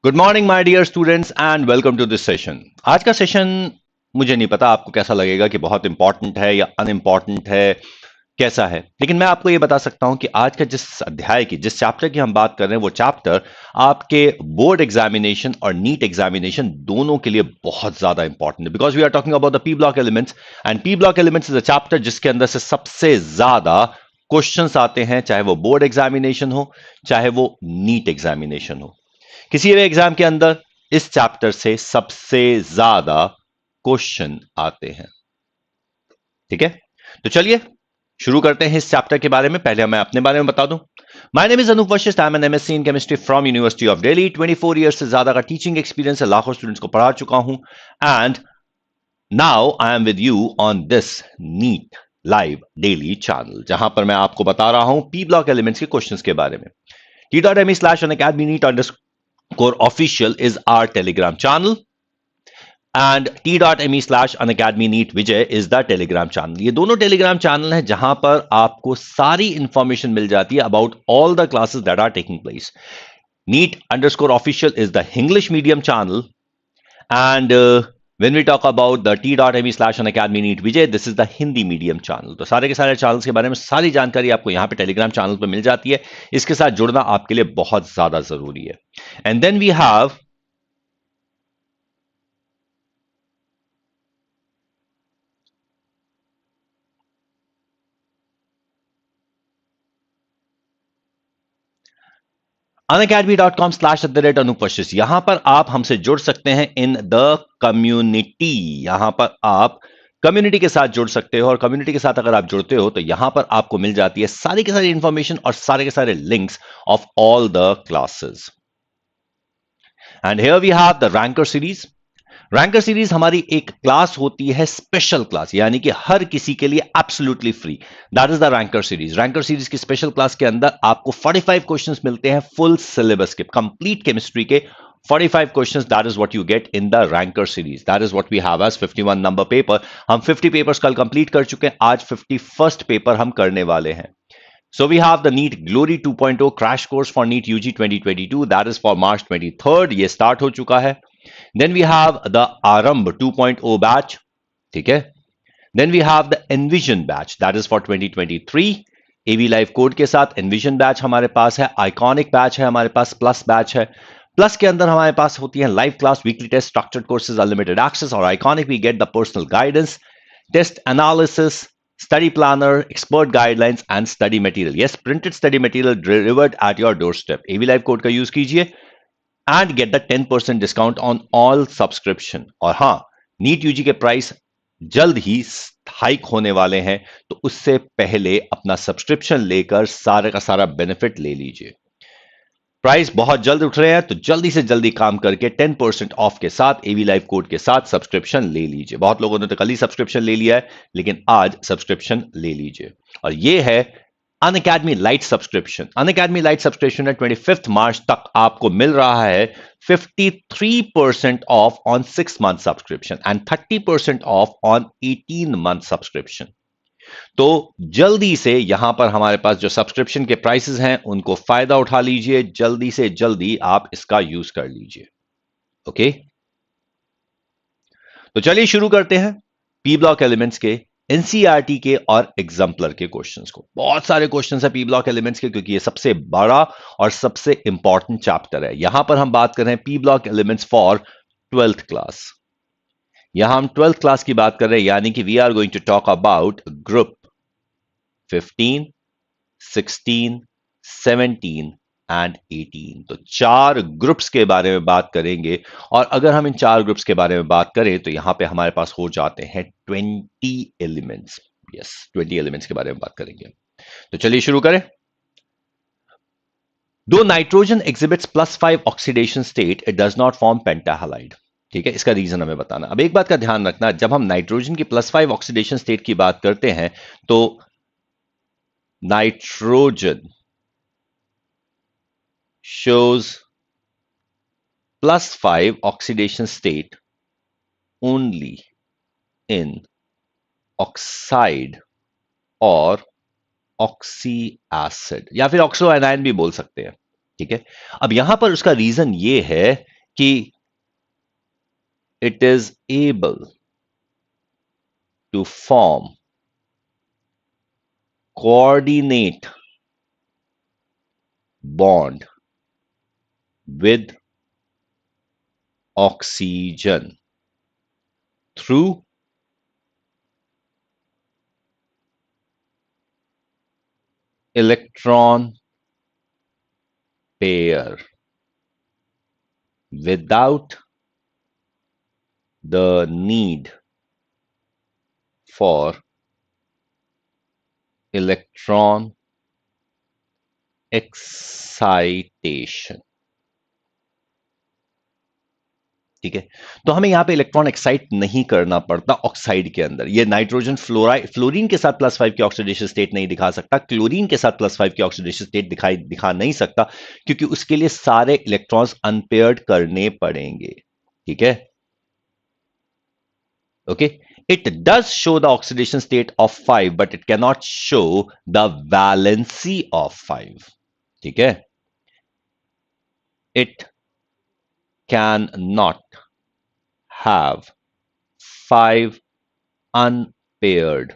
Good morning my dear students and welcome to this session. आज का session मुझे नहीं पता आपको कैसा लगेगा कि बहुत इंपॉर्टेंट है या अनइम्पॉर्टेंट है, कैसा है, लेकिन मैं आपको यह बता सकता हूं कि आज का जिस अध्याय की जिस चैप्टर की हम बात कर रहे हैं वो चैप्टर आपके बोर्ड एग्जामिनेशन और नीट एग्जामिनेशन दोनों के लिए बहुत ज्यादा इंपॉर्टेंट है। Because we are talking about the p block elements and p block elements is a chapter जिसके अंदर से सबसे ज्यादा क्वेश्चंस आते हैं, चाहे वो बोर्ड एग्जामिनेशन हो चाहे वो नीट एग्जामिनेशन हो। किसी भी एग्जाम के अंदर इस चैप्टर से सबसे ज्यादा क्वेश्चन आते हैं। ठीक है, तो चलिए शुरू करते हैं इस चैप्टर के बारे में। पहले मैं अपने बारे में बता दूं। My name is Anoop Vashishtha, I am an MSc in chemistry from university of Delhi. 24 years से ज्यादा का टीचिंग एक्सपीरियंस है, लाखों स्टूडेंट्स को पढ़ा चुका हूं and now I am with you on this NEET live daily channel, जहां पर मैं आपको बता रहा हूं पी ब्लॉक एलिमेंट्स के क्वेश्चंस के बारे में। t.me/unacademy_neet_official is our telegram channel and t.me/unacademy NEET Vijay is the telegram channel। ये दोनों टेलीग्राम चैनल हैं जहां पर आपको सारी इंफॉर्मेशन मिल जाती है about all the classes that are taking place. NEET_official is the English medium channel and when we talk about the t.me/unacademy NEET Vijay, this is the Hindi medium channel। तो सारे के सारे चैनल्स के बारे में सारी जानकारी आपको यहां पे टेलीग्राम चैनल पर मिल जाती है। इसके साथ जुड़ना आपके लिए बहुत ज्यादा जरूरी है। And then we have unacademy.com/Anup Vashishtha। यहां पर आप हमसे जुड़ सकते हैं इन द कम्युनिटी। यहां पर आप कम्युनिटी के साथ जुड़ सकते हो और कम्युनिटी के साथ अगर आप जुड़ते हो तो यहां पर आपको मिल जाती है सारी की सारी इंफॉर्मेशन और सारे के सारे links of all the classes. And here we have the ranker series. Ranker series हमारी एक क्लास होती है, स्पेशल क्लास, यानी कि हर किसी के लिए absolutely free. That is the ranker series. Ranker series की स्पेशल क्लास के अंदर आपको 45 क्वेश्चंस मिलते हैं, फुल सिलेबस के, कंप्लीट केमिस्ट्री के 45 questions. That is what you get in the ranker series. That is what we have as 51 number paper. हम 50 papers कल कंप्लीट कर चुके हैं, आज 51st पेपर हम करने वाले हैं। So we have the NEET Glory 2.0 crash course for NEET UG 2022 that is for March 23rd। ये स्टार्ट हो चुका है। Then we have the Arambh 2.0 batch, ठीक है। Then we have the Envision batch that is for 2023। AV Live code के साथ Envision batch हमारे पास है, Iconic बैच है हमारे पास, प्लस बैच है। प्लस के अंदर हमारे पास होती है live class, weekly test, structured courses, unlimited access. और Iconic we get the personal guidance, test analysis, study planner, expert guidelines and study material। yes, printed study material delivered at your doorstep। AV Live code का use कीजिए and get the 10% discount on all subscription। और हाँ, NEET UG के price जल्द ही hike होने वाले हैं, तो उससे पहले अपना सब्सक्रिप्शन लेकर सारे का सारा बेनिफिट ले लीजिए। प्राइस बहुत जल्द उठ रहे हैं, तो जल्दी से जल्दी काम करके 10% ऑफ के साथ, एवी लाइव कोड के साथ सब्सक्रिप्शन ले लीजिए। बहुत लोगों ने तो कल ही सब्सक्रिप्शन ले लिया है, लेकिन आज सब्सक्रिप्शन ले लीजिए। और ये है Unacademy light subscription. Unacademy light subscription है 25 मार्च तक आपको मिल रहा है 53% of on 6 month subscription and 30% of on 18 month subscription. तो जल्दी से यहां पर हमारे पास जो सब्सक्रिप्शन के प्राइसेस हैं उनको फायदा उठा लीजिए, जल्दी से जल्दी आप इसका यूज कर लीजिए। ओके, तो चलिए शुरू करते हैं पी ब्लॉक एलिमेंट्स के एनसीईआरटी के और एग्जाम्पलर के क्वेश्चंस को। बहुत सारे क्वेश्चंस है पी ब्लॉक एलिमेंट्स के, क्योंकि ये सबसे बड़ा और सबसे इंपॉर्टेंट चैप्टर है। यहां पर हम बात कर रहे हैं P block elements for 12th class. यहां हम 12th क्लास की बात कर रहे हैं, यानी कि we are going to talk about group 15, 16, 17 and 18। तो 4 ग्रुप्स के बारे में बात करेंगे। और अगर हम इन 4 ग्रुप्स के बारे में बात करें तो यहां पे हमारे पास हो जाते हैं 20 एलिमेंट्स। यस, 20 एलिमेंट्स के बारे में बात करेंगे। तो चलिए शुरू करें। दो nitrogen exhibits +5 oxidation state, it does not form pentahalide. ठीक है, इसका रीजन हमें बताना। अब एक बात का ध्यान रखना, जब हम नाइट्रोजन की +5 ऑक्सीडेशन स्टेट की बात करते हैं तो nitrogen shows +5 oxidation state only in oxide और ऑक्सी एसिड, या फिर ऑक्सो एनायन भी बोल सकते हैं। ठीक है। अब यहां पर उसका रीजन ये है कि it is able to form coordinate bond with oxygen through electron pair without the need for electron excitation. ठीक है। तो हमें यहां पे इलेक्ट्रॉन एक्साइट नहीं करना पड़ता ऑक्साइड के अंदर। ये नाइट्रोजन फ्लोरीन के साथ +5 की ऑक्सीडेशन स्टेट नहीं दिखा सकता, क्लोरीन के साथ +5 की ऑक्सीडेशन स्टेट दिखा नहीं सकता, क्योंकि उसके लिए सारे इलेक्ट्रॉन्स अनपेयर्ड करने पड़ेंगे। ठीक है। Okay, it does show the oxidation state of 5, but it cannot show the valency of 5. ठीक है। It cannot have 5 unpaired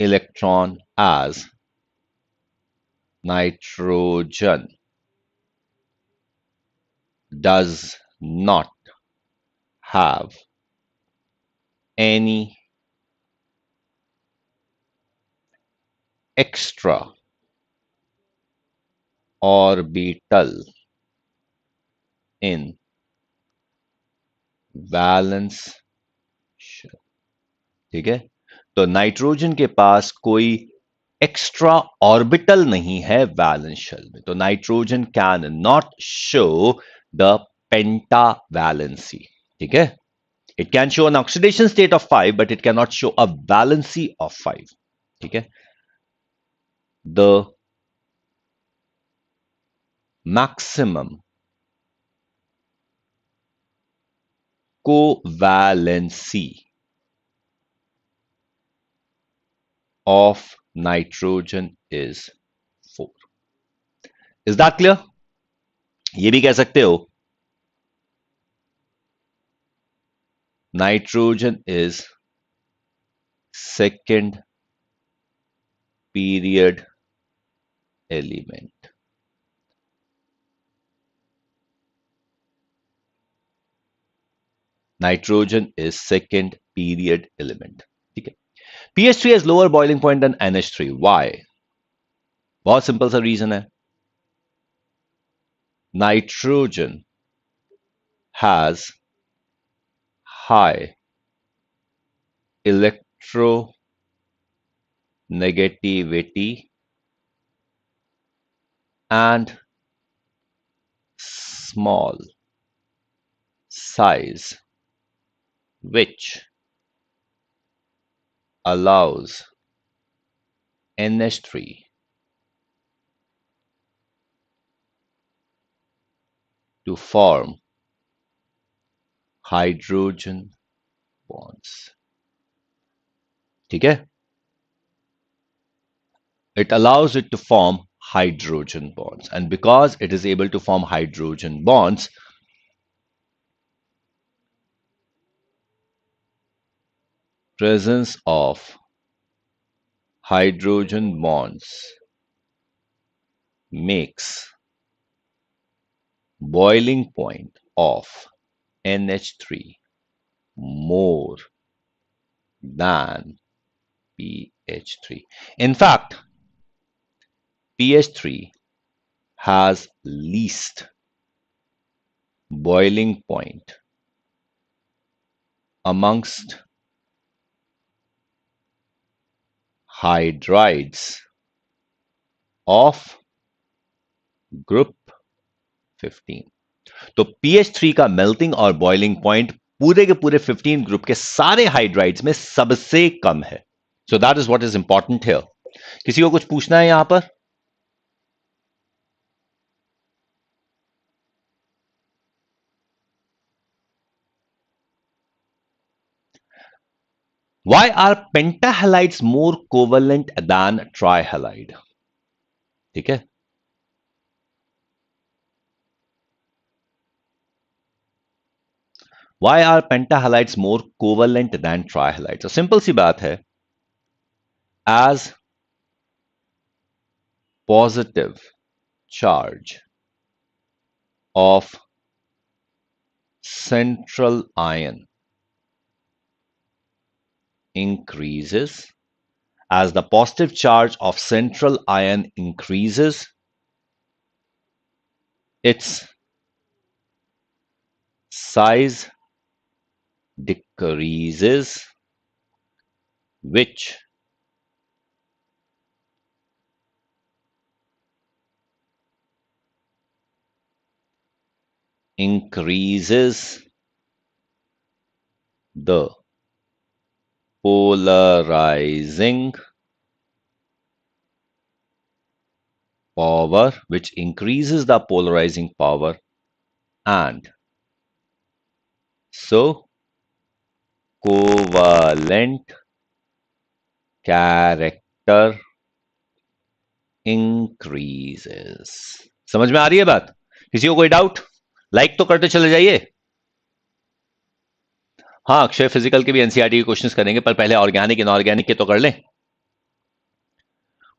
electron as nitrogen does not have any extra orbital in valence shell. ठीक है। तो nitrogen के पास कोई extra orbital नहीं है valence shell में, तो nitrogen can not show the pentavalency. ठीक है। It can show an oxidation state of 5, but it can not show a valency of 5। ठीक है। The maximum covalency of nitrogen is 4. Is that clear? ये भी कह सकते हो nitrogen is second period element. Nitrogen is second period element. ठीक है। pH3 has lower boiling point than NH3. Why? बहुत सिंपल सा रीजन है। Nitrogen has high electronegativity and small size, which allows NH3 to form hydrogen bonds. ठीक है। It allows it to form hydrogen bonds, and because it is able to form hydrogen bonds, presence of hydrogen bonds makes boiling point of NH3 more than pH3. In fact, pH3 has least boiling point amongst hydrides of group 15. तो pH3 का melting और boiling point पूरे के पूरे 15 group के सारे hydrides में सबसे कम है। So that is what is important here. किसी को कुछ पूछना है यहां पर? Why are pentaholides more covalent than trihalide? ठीक है। Why are pentaholites more covalent than trihalides? तो सिंपल सी बात है, as positive charge of central ion increases, as the positive charge of central ion increases, its size decreases, which increases the polarizing power, and so covalent character increases. समझ में आ रही है बात? किसी को कोई डाउट? लाइक तो करते चले जाइए. हाँ, अक्षय फिजिकल के भी एनसीईआरटी के क्वेश्चंस करेंगे, पर पहले ऑर्गेनिक इनऑर्गेनिक के तो कर लें.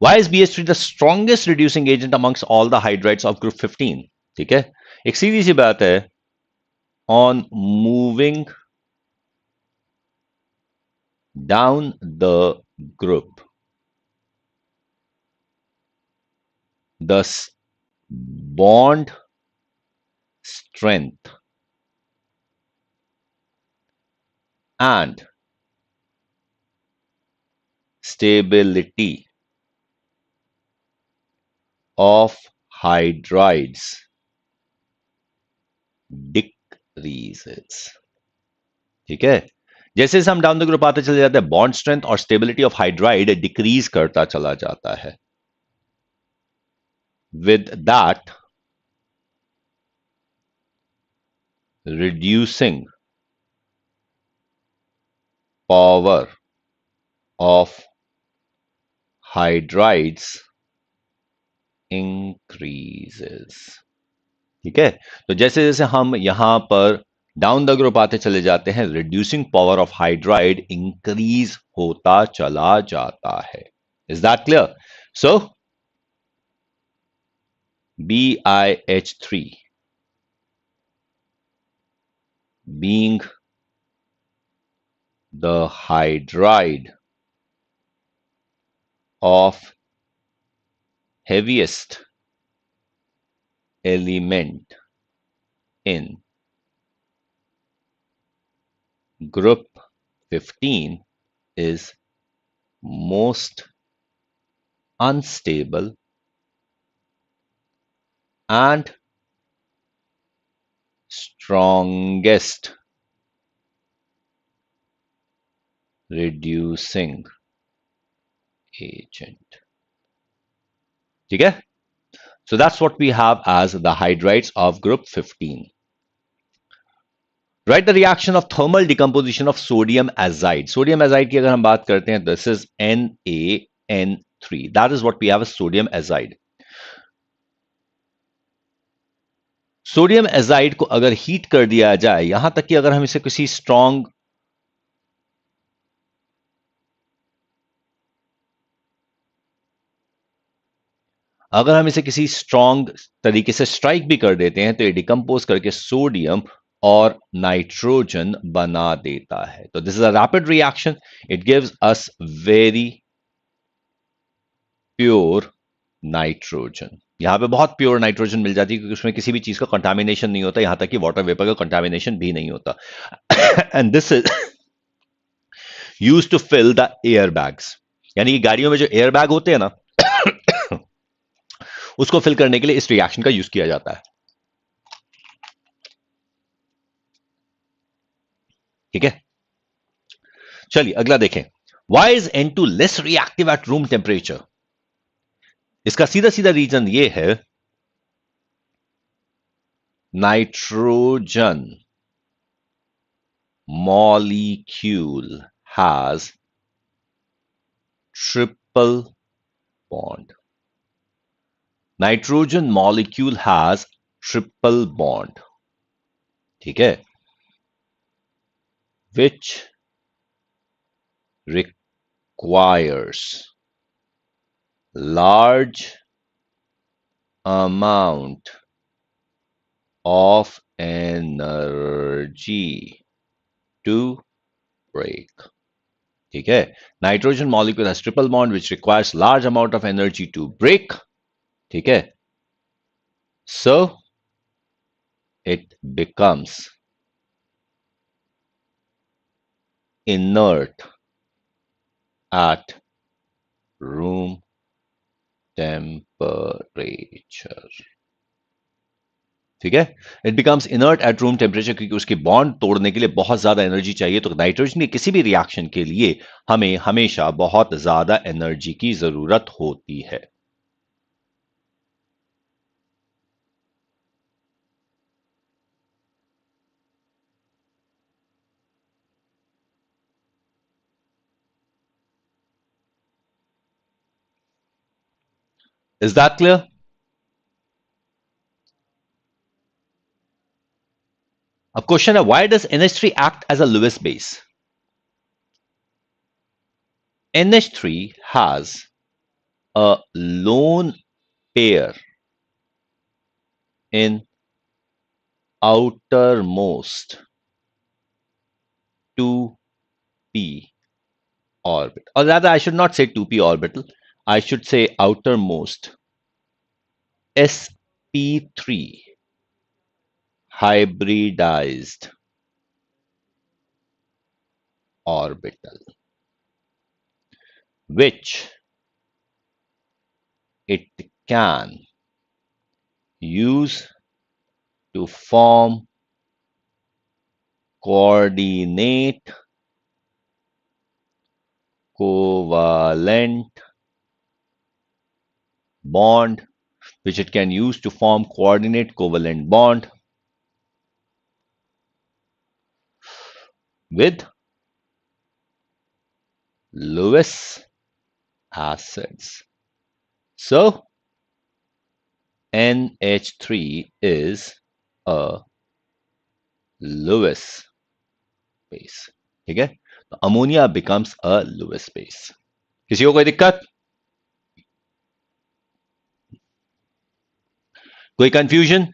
Why is BH3 the strongest reducing agent amongst all the hydrides of group 15? ठीक है, एक सीधी सी बात है. On moving down the group, the bond strength and stability of hydrides decreases. ठीक है, जैसे जैसे हम डाउन द ग्रुप आते चले जाते हैं, बॉन्ड स्ट्रेंथ और स्टेबिलिटी ऑफ हाइड्राइड डिक्रीज करता चला जाता है. With that reducing power of hydrides increases. ठीक है, तो जैसे जैसे हम यहां पर डाउन द ग्रुप आते चले जाते हैं, reducing power of hydride increase होता चला जाता है. Is that clear? So BiH3 being the hydride of heaviest element in group 15 is most unstable and strongest reducing agent. ठीक है, so that's what we have as the hydrides of group 15. Write the reaction of thermal decomposition of sodium azide. Sodium azide की अगर हम बात करते हैं, this is NaN3. That is what we have as sodium azide. Sodium azide को अगर heat कर दिया जाए, यहां तक कि अगर हम इसे किसी स्ट्रॉन्ग तरीके से स्ट्राइक भी कर देते हैं, तो ये डिकम्पोज करके सोडियम और नाइट्रोजन बना देता है. तो this is a rapid reaction. It gives us very pure nitrogen. यहां पे बहुत प्योर नाइट्रोजन मिल जाती है, क्योंकि उसमें किसी भी चीज का कंटामिनेशन नहीं होता, यहां तक कि वाटर वेपर का कंटामिनेशन भी नहीं होता. And this is use to fill the air bags. यानी कि गाड़ियों में जो एयर बैग होते हैं ना, उसको फिल करने के लिए इस रिएक्शन का यूज किया जाता है. ठीक है, चलिए अगला देखें. Why is N2 less reactive at room temperature? इसका सीधा सीधा रीजन ये है, nitrogen molecule has triple bond. Nitrogen molecule has triple bond. ठीक है, which requires large amount of energy to break. ठीक है, nitrogen molecule has triple bond which requires large amount of energy to break. ठीक है, so it becomes inert at room temperature. ठीक है, it becomes inert eight room temperature क्योंकि उसकी bond तोड़ने के लिए बहुत ज्यादा एनर्जी चाहिए। तो नाइट्रोजन की किसी भी रिएक्शन के लिए हमें हमेशा बहुत ज्यादा एनर्जी की जरूरत होती है। Is that clear? अब क्वेश्चन है, why does NH3 act as a Lewis base? NH3 has a lone pair in outermost 2p orbit, or rather I should not say 2p orbital, I should say outermost sp3 hybridized orbital, which it can use to form coordinate covalent bond, which it can use to form coordinate covalent bond with Lewis acids. So NH3 is a Lewis base. ठीक है, तो ammonia becomes a Lewis base. किसी को कोई दिक्कत, कोई confusion?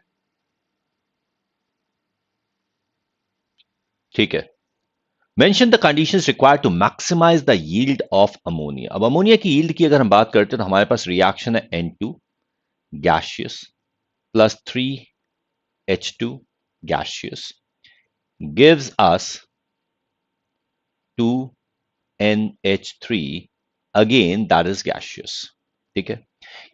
ठीक है, mention the conditions required to maximise the yield of ammonia. अब अमोनिया की यील्ड की अगर हम बात करते हैं तो हमारे पास रिएक्शन है N2 gaseous plus 3H2 gaseous gives us 2NH3 again that is gaseous. ठीक है,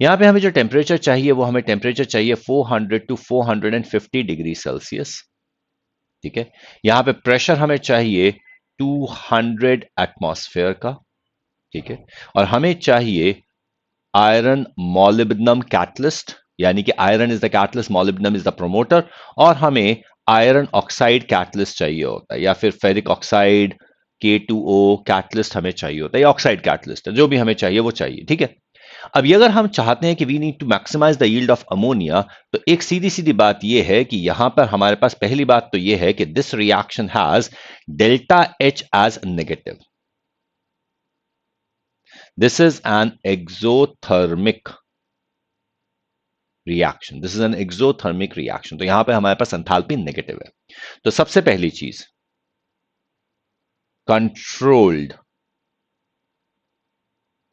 यहां पे हमें जो टेम्परेचर चाहिए वो हमें टेम्परेचर चाहिए 400 टू 450 डिग्री सेल्सियस। ठीक है, यहां पे प्रेशर हमें चाहिए 200 एटमॉस्फेयर का। ठीक है, और हमें चाहिए आयरन मॉलिब्डेनम कैटलिस्ट, यानी कि iron is the catalyst, molybdenum is the promoter, और हमें आयरन ऑक्साइड कैटलिस्ट चाहिए होता है, या फिर फेरिक ऑक्साइड K2O कैटलिस्ट हमें चाहिए होता है, या ऑक्साइड कैटलिस्ट है, जो भी हमें चाहिए वो चाहिए। ठीक है, अब ये अगर हम चाहते हैं कि we need to maximise the yield of ammonia, तो एक सीधी सीधी बात ये है कि यहां पर हमारे पास पहली बात तो ये है कि this reaction has delta H as negative. This is an exothermic reaction, this is an exothermic reaction, तो यहां पे हमारे पास एंथैल्पी नेगेटिव है। तो सबसे पहली चीज, कंट्रोल्ड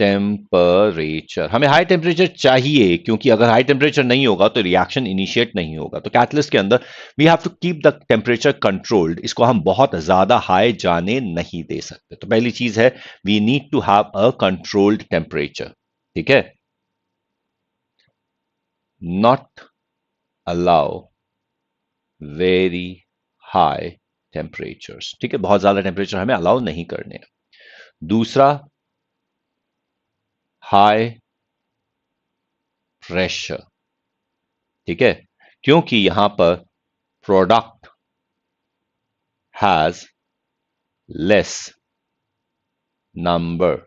टेम्परेचर, हमें हाई टेम्परेचर चाहिए, क्योंकि अगर हाई टेम्परेचर नहीं होगा तो रिएक्शन इनिशिएट नहीं होगा। तो कैटलिस्ट के अंदर we have to keep the temperature controlled, इसको हम बहुत ज्यादा हाई जाने नहीं दे सकते। तो पहली चीज है, we need to have a controlled temperature. ठीक है, not allow very high temperatures. ठीक है, बहुत ज्यादा टेम्परेचर हमें अलाउ नहीं करने हैं। दूसरा, हाई प्रेशर। ठीक है, क्योंकि यहां पर product has less number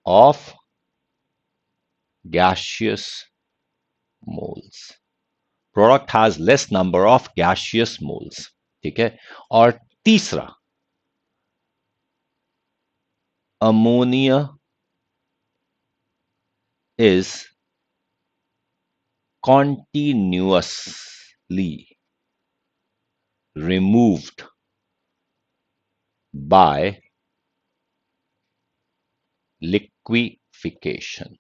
of gaseous moles, product has less number of gaseous moles। ठीक है, और तीसरा, ammonia is continuously removed by liquefaction.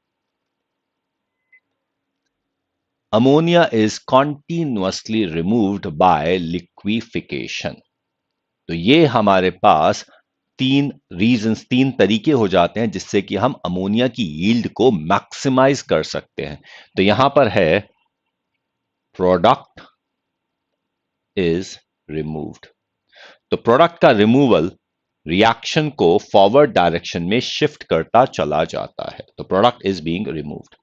Ammonia is continuously removed by liquefaction. तो ये हमारे पास तीन रीजंस, तीन तरीके हो जाते हैं जिससे कि हम अमोनिया की यील्ड को मैक्सिमाइज कर सकते हैं. तो यहां पर है प्रोडक्ट इज रिमूव्ड. तो प्रोडक्ट का रिमूवल रिएक्शन को फॉरवर्ड डायरेक्शन में शिफ्ट करता चला जाता है. तो product is being removed.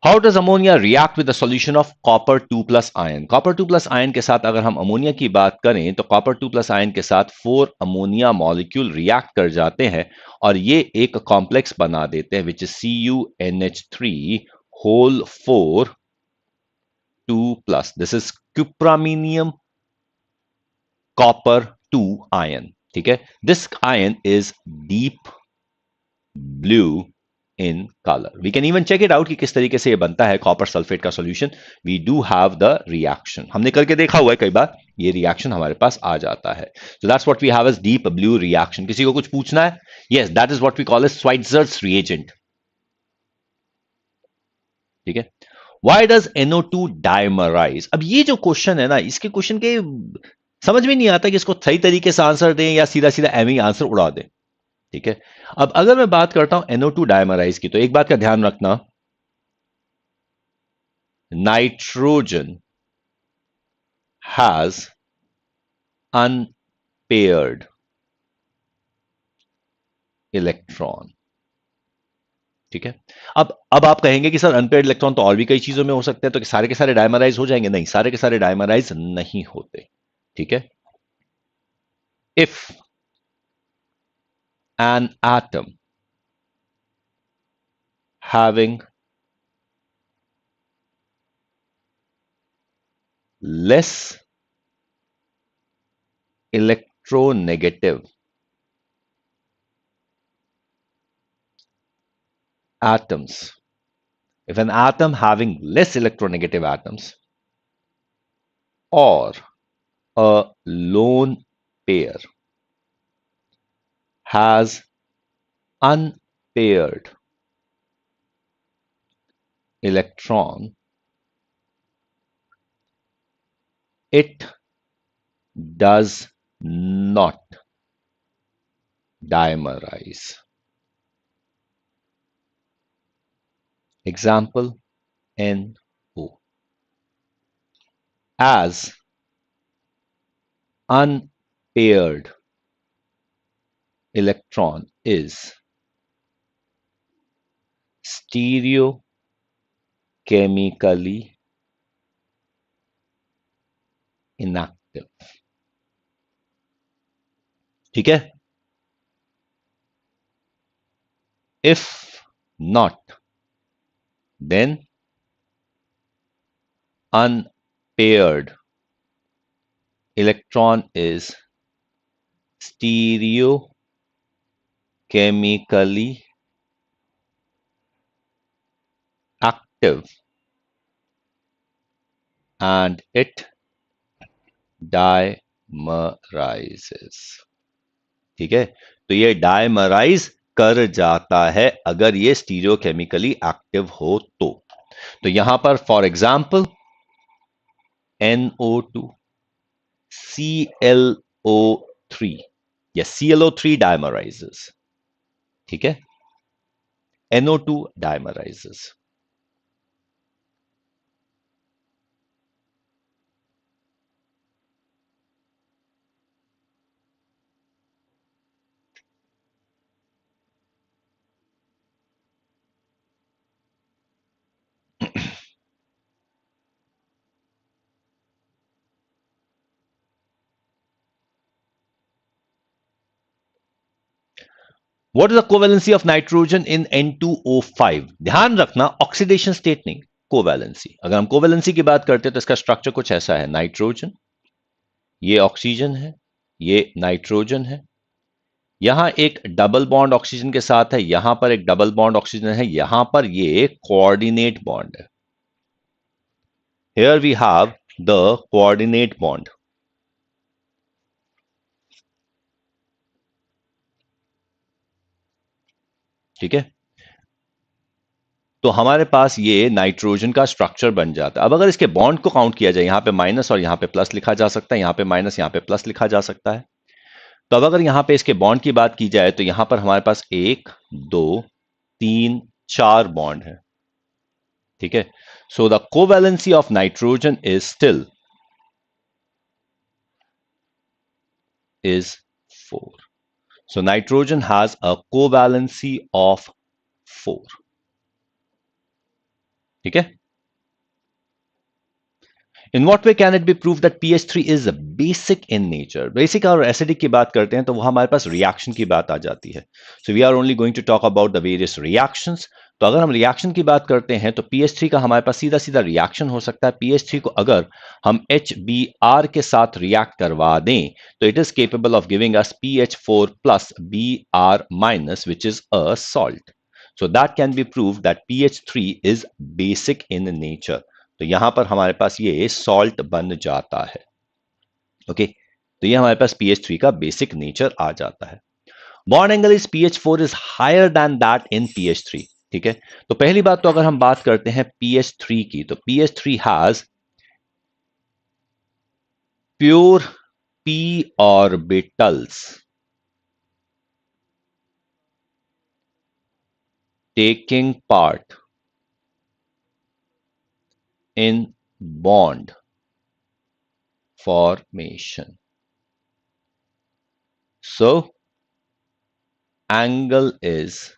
How does ammonia react with the solution of copper 2+ ion? Copper 2+ ion के साथ अगर हम अमोनिया की बात करें तो कॉपर 2+ आयन के साथ 4 अमोनिया मॉलिक्यूल रिएक्ट कर जाते हैं और ये एक कॉम्प्लेक्स बना देते हैं which is CuNH3 whole 4 2+. This is cuprammonium copper 2 ion. ठीक है. This ion is deep blue in colour. We can even check it out कि किस तरीके से ये बनता है कॉपर सल्फेट का solution. We do have the reaction. हमने करके देखा हुआ है कई बार. ये रिएक्शन हमारे पास आ जाता है. So that's what we have as deep blue reaction. किसी को कुछ पूछना है? Yes, that is what we call as Schweitzer's reagent. ठीक है. Why does NO2 dimerize? अब ये जो क्वेश्चन है ना, इसके क्वेश्चन के समझ में नहीं आता कि इसको सही तरीके से आंसर दें या सीधा सीधा एम ही आंसर उड़ा दें. ठीक है. अब अगर मैं बात करता हूं NO2 डायमराइज की, तो एक बात का ध्यान रखना, नाइट्रोजन हैज अनपेयर्ड इलेक्ट्रॉन. ठीक है. अब आप कहेंगे कि सर अनपेयर्ड इलेक्ट्रॉन तो और भी कई चीजों में हो सकते हैं, तो सारे के सारे डायमराइज हो जाएंगे? नहीं, सारे के सारे डायमराइज नहीं होते. ठीक है. If an atom having less electronegative atoms, if an atom having less electronegative atoms or a lone pair has unpaired electron, it does not dimerize. Example, NO. As unpaired electron is stereochemically inactive. ठीक है. If not, then unpaired electron is stereochemically active and it dimerizes. ठीक है. तो ये dimerise कर जाता है अगर ये स्टीरियोकेमिकली एक्टिव हो तो. तो यहां पर फॉर एग्जाम्पल NO2 ClO3 या ClO3 डायमराइजेस. ठीक है. NO2 डायमराइजेस. What is the covalency of nitrogen in N2O5? ध्यान रखना ऑक्सीडेशन स्टेट नहीं, कोवैलेंसी. अगर हम कोवैलेंसी की बात करते हैं तो इसका स्ट्रक्चर कुछ ऐसा है. नाइट्रोजन ये ऑक्सीजन है, ये नाइट्रोजन है, यहां एक डबल बॉन्ड ऑक्सीजन के साथ है, यहां पर एक डबल बॉन्ड ऑक्सीजन है, यहां पर ये कोऑर्डिनेट बॉन्ड है. Here we have the coordinate bond. ठीक है, तो हमारे पास ये नाइट्रोजन का स्ट्रक्चर बन जाता है. अब अगर इसके बॉन्ड को काउंट किया जाए, यहां पे माइनस और यहां पे प्लस लिखा जा सकता है, यहां पे माइनस यहां पे प्लस लिखा जा सकता है. तो अब अगर यहां पे इसके बॉन्ड की बात की जाए तो यहां पर हमारे पास एक, दो, तीन, चार बॉन्ड है. ठीक है, so the covalency of nitrogen is still is 4. So nitrogen has a covalency of 4. ठीक है. In what way can it be proved that pH3 is basic in nature? Basic और acidic की बात करते हैं तो वो हमारे पास रिएक्शन की बात आ जाती है. So we are only going to talk about the various reactions. तो अगर हम रिएक्शन की बात करते हैं तो pH3 का हमारे पास सीधा सीधा रिएक्शन हो सकता है. pH3 को अगर हम HBr के साथ रिएक्ट करवा दें तो it is capable of giving us pH4 plus Br minus which is a salt. So that can be proved that pH3 is basic in nature. तो यहां पर हमारे पास ये सॉल्ट बन जाता है. ओके, तो ये हमारे पास pH3 का बेसिक नेचर आ जाता है. Bond angle is pH4 is higher than that in pH3. ठीक है, तो पहली बात तो अगर हम बात करते हैं pH3 की तो pH3 has pure p orbitals taking part in bond formation. So angle is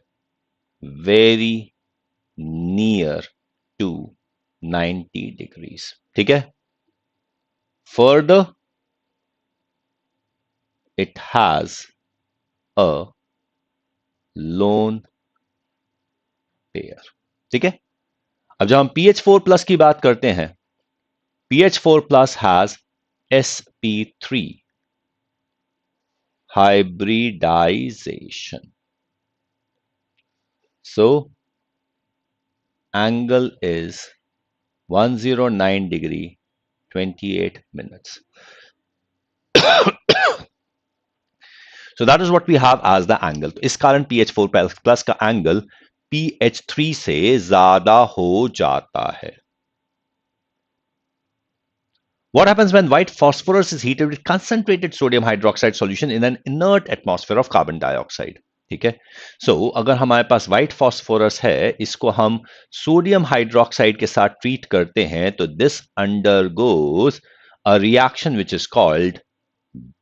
very near to 90 degrees. ठीक है, further it has a lone pair. ठीक है, अब जब हम pH4 प्लस की बात करते हैं, pH4 plus has sp3 hybridization. So angle is 109 degree 28 minutes. So that is what we have as the angle. तो इस कारण pH4 प्लस का एंगल pH3 से ज्यादा हो जाता है. What happens when white phosphorus is heated with concentrated sodium hydroxide solution in an inert atmosphere of carbon dioxide? ठीक है, सो अगर हमारे पास व्हाइट फॉस्फोरस है, इसको हम सोडियम हाइड्रोक्साइड के साथ ट्रीट करते हैं तो this undergoes a reaction which is called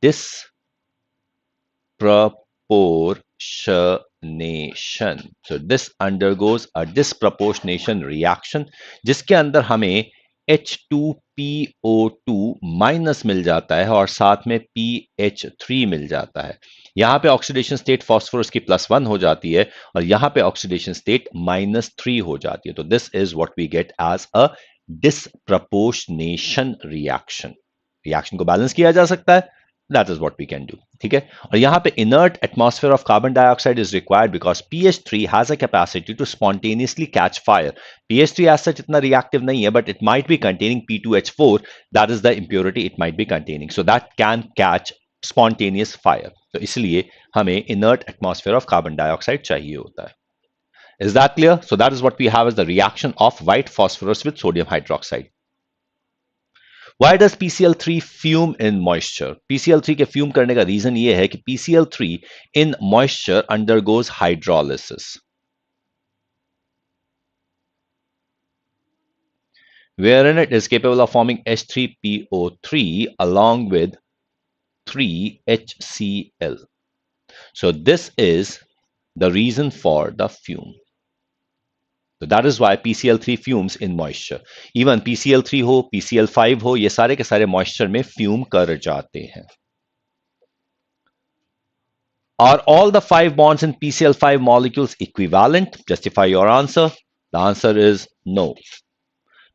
disproportionation. So this undergoes a disproportionation reaction जिसके अंदर हमें H2PO2 माइनस मिल जाता है और साथ में PH3 मिल जाता है. यहां पे ऑक्सीडेशन स्टेट फास्फोरस की +1 हो जाती है और यहां पे ऑक्सीडेशन स्टेट -3 हो जाती है. तो this is what we get as a disproportionation reaction. Reaction को बैलेंस किया जा सकता है. That is what we can do. ठीक है, और यहां पे inert atmosphere of carbon dioxide is required because pH3 has a capacity to spontaneously catch fire. pH3 as such इतना reactive नहीं है, but it might be containing P2H4. That is the impurity it might be containing. So that can catch spontaneous fire. तो इसलिए हमें inert atmosphere of carbon dioxide चाहिए होता है. Is that clear? So that is what we have as the reaction of white phosphorus with sodium hydroxide. Why does PCl3 fume in moisture? PCl3 के fume करने का reason ये है कि PCl3 in moisture undergoes hydrolysis, wherein it is capable of forming H3PO3 along with 3HCl. So this is the reason for the fume. So that is why PCl3 fumes in moisture. Even PCl3 हो, PCl5 हो, ये सारे के सारे moisture में fume कर जाते हैं. Are all the 5 bonds in PCl5 molecules equivalent? Justify your answer. The answer is no.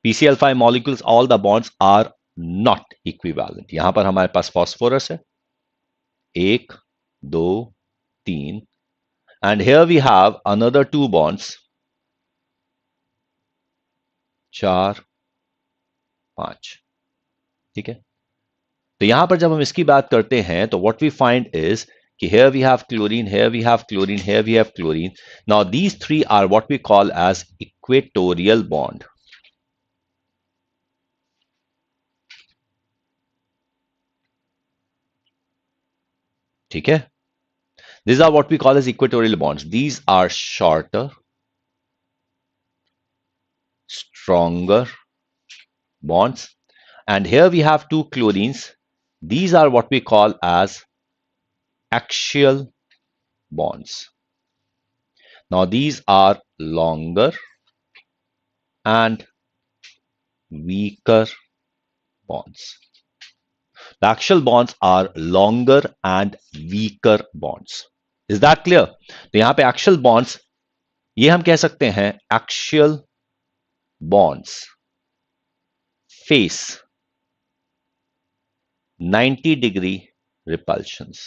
PCl5 molecules, all the bonds are not equivalent. यहां पर हमारे पास फास्फोरस है, 1 2 3, and here we have another 2 bonds, 4 5। ठीक है, तो यहां पर जब हम इसकी बात करते हैं तो व्हाट वी फाइंड इज कि here we have chlorine, here we have chlorine, here we have chlorine. Now these three are what we call as equatorial bond. ठीक है, these are what we call as equatorial bonds. These are shorter, stronger bonds, and here we have 2 chlorines. These are what we call as axial bonds. Now these are longer and weaker bonds. The axial bonds are longer and weaker bonds. Is that clear? तो यहां पे axial bonds, ये हम कह सकते हैं axial bonds face 90 degree repulsions.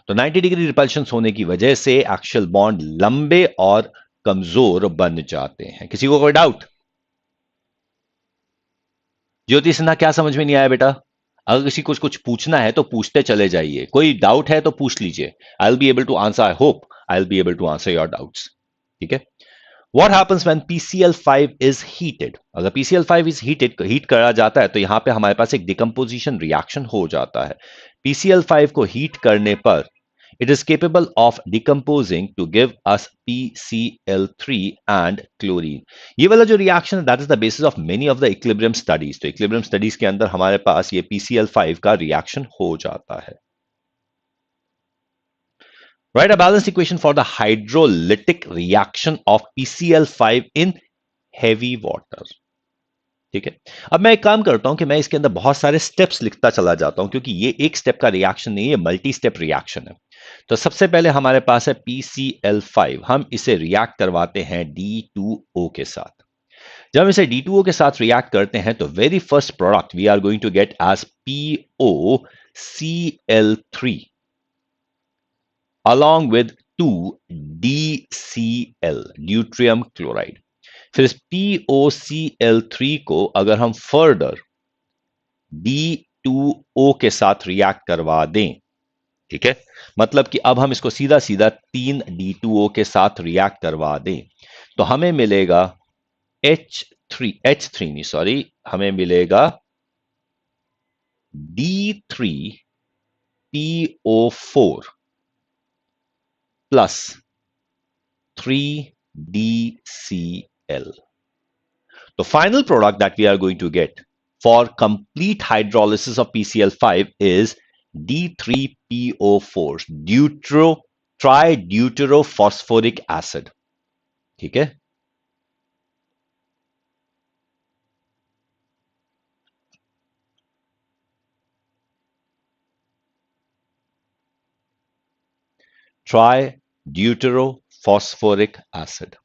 तो 90 degree repulsion होने की वजह से एक्शियल बॉन्ड लंबे और कमजोर बन जाते हैं। किसी को कोई डाउट? ज्योति सिन्हा, क्या समझ में नहीं आया बेटा? अगर किसी को कुछ पूछना है तो पूछते चले जाइए, कोई डाउट है तो पूछ लीजिए। I will be able to answer, I hope I will be able to answer your doubts. ठीक है, What happens when PCl5 is heated? अगर PCl5 is heated, हीट करा जाता है तो यहां पे हमारे पास एक डिकम्पोजिशन रिएक्शन हो जाता है। PCl5 को हीट करने पर it is capable of decomposing to give us PCl3 and chlorine. ये वाला जो रिएक्शन है, that is the basis of many of the equilibrium studies. तो equilibrium studies के अंदर हमारे पास ये PCl5 का रिएक्शन हो जाता है। Write a balanced equation for the hydrolytic reaction of PCl5 in heavy water. ठीक है, अब मैं एक काम करता हूं कि मैं इसके अंदर बहुत सारे स्टेप्स लिखता चला जाता हूं, क्योंकि ये एक स्टेप का रिएक्शन नहीं है, मल्टी स्टेप रिएक्शन है। तो सबसे पहले हमारे पास है PCl5, हम इसे रिएक्ट करवाते हैं D2O के साथ। जब हम इसे D2O के साथ रिएक्ट करते हैं तो very first product we are going to get as POCl3 along with 2DCl, deuterium chloride. फिर इस POCl3 को अगर हम फर्दर D2O के साथ रिएक्ट करवा दें, ठीक है, मतलब कि अब हम इसको सीधा सीधा 3D2O के साथ रिएक्ट करवा दें तो हमें मिलेगा H3 नहीं, सॉरी, हमें मिलेगा D3PO4 plus 3DCl. The final product that we are going to get for complete hydrolysis of PCl5 is D3PO4, trideuterophosphoric acid. ठीक है, trideuterophosphoric acid.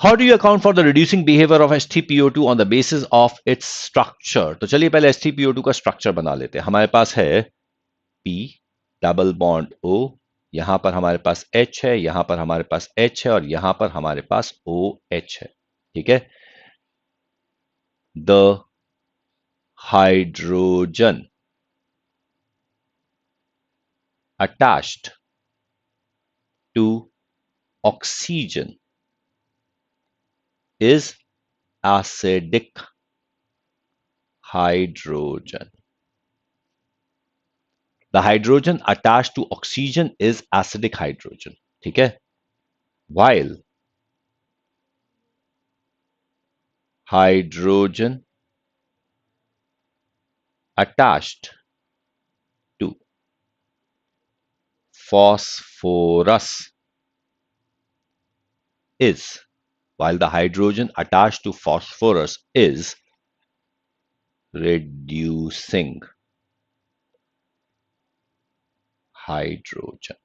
How do you account for the reducing behavior of H3PO2 on the basis of its structure? तो चलिए पहले H3PO2 का structure बना लेते हैं। हमारे पास है P डबल बॉन्ड O, यहां पर हमारे पास H है, यहां पर हमारे पास H है और यहां पर हमारे पास OH है। ठीक है, the hydrogen attached to oxygen is acidic hydrogen. The hydrogen attached to oxygen is acidic hydrogen. ठीक है, while hydrogen attached to phosphorus is, while the hydrogen attached to phosphorus is reducing hydrogen.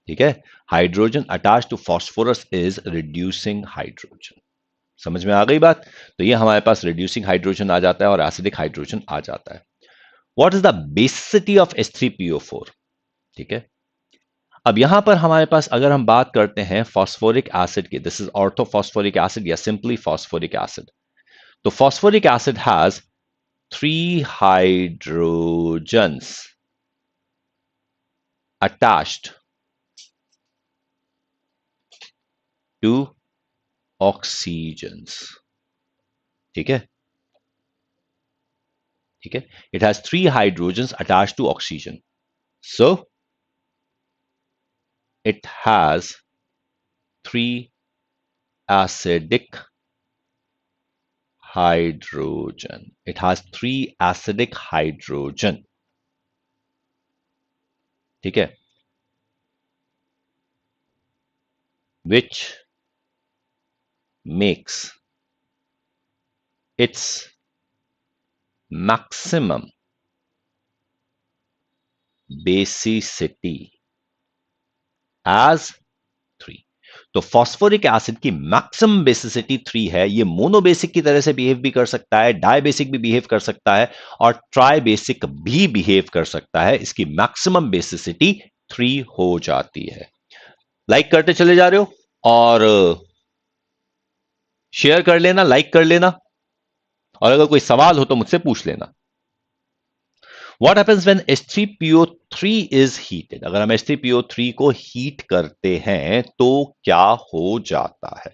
ठीक है, hydrogen attach to phosphorus is reducing hydrogen. समझ में आ गई बात? तो ये हमारे पास रिड्यूसिंग हाइड्रोजन आ जाता है और एसिडिक हाइड्रोजन आ जाता है। What is the basicity of H3PO4? ठीक है, अब यहां पर हमारे पास अगर हम बात करते हैं फॉस्फोरिक एसिड की, दिस इज ऑर्थोफॉस्फोरिक एसिड या सिंपली फॉस्फोरिक एसिड। तो phosphoric acid has 3 hydrogens attached to oxygens। ठीक है, ठीक है, it has 3 hydrogens attached to oxygen, so it has 3 acidic hydrogen, it has 3 acidic hydrogen। ठीक है, which makes its maximum basicity as 3। तो phosphoric acid की maximum basicity 3 है। ये मोनोबेसिक की तरह से बिहेव भी कर सकता है, डायबेसिक भी बिहेव कर सकता है और ट्राइबेसिक भी बिहेव कर सकता है। इसकी मैक्सिमम बेसिसिटी 3 हो जाती है। लाइक करते चले जा रहे हो और शेयर कर लेना, लाइक कर लेना, और अगर कोई सवाल हो तो मुझसे पूछ लेना। What happens when H3PO3 is heated? अगर हम H3PO3 को हीट करते हैं तो क्या हो जाता है?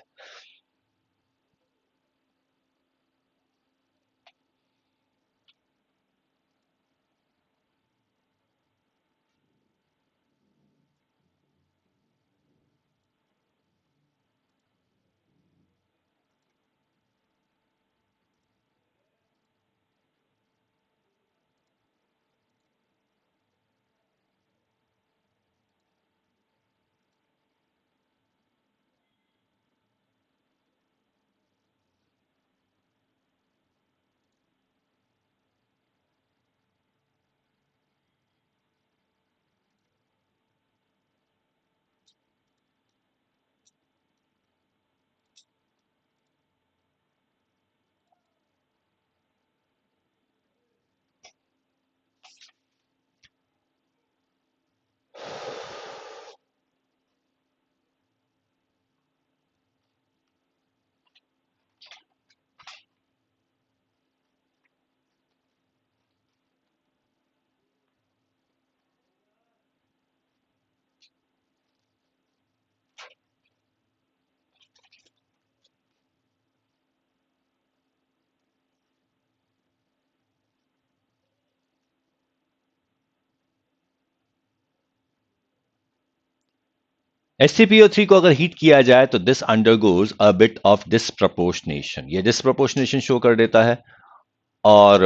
H3PO3 को अगर हीट किया जाए तो this undergoes a bit of disproportionation. ये डिसप्रपोर्शनेशन शो कर देता है और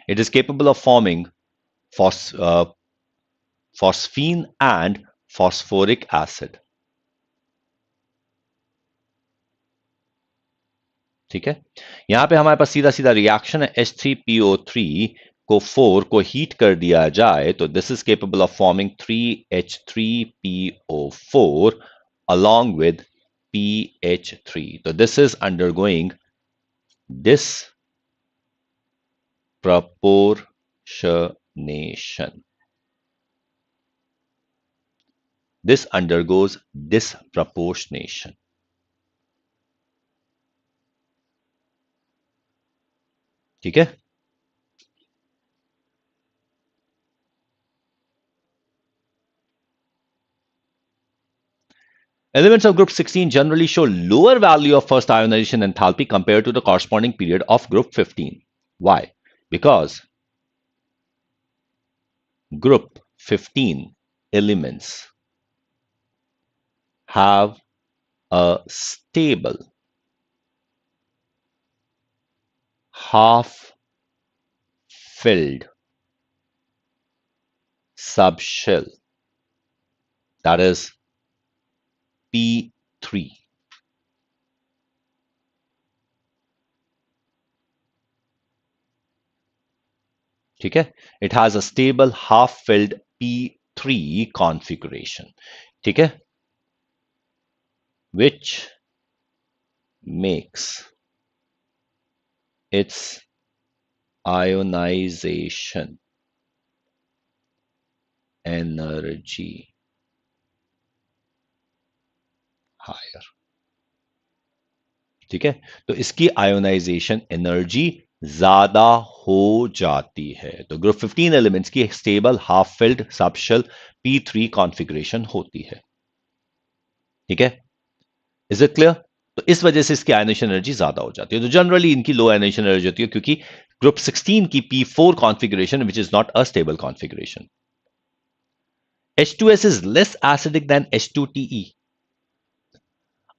it is capable of forming phosphine and phosphoric acid. ठीक है, यहां पे हमारे पास सीधा सीधा रिएक्शन है। H3PO3 को 4 को हीट कर दिया जाए तो this is capable of forming 3H3PO4 along with PH3। तो this is undergoing disproportionation। This undergoes disproportionation। ठीक है, elements of group 16 generally show lower value of first ionization enthalpy compared to the corresponding period of group 15। Why? Because group 15 elements have a stable half filled subshell, that is P3। ठीक है, it has a stable half filled P3 P3 configuration. ठीक है, which makes its ionization energy higher. ठीक है, तो इसकी ionisation energy ज्यादा हो जाती है। तो ग्रुप 15 एलिमेंट्स की stable half filled subshell P3 configuration होती है। ठीक है, इज इट क्लियर? तो इस वजह से इसकी आयनेशन एनर्जी ज्यादा हो जाती है। तो जनरली इनकी लो आयनेशन एनर्जी होती है क्योंकि ग्रुप 16 की P4 configuration which is not a stable configuration. H2S is less acidic then H2TE।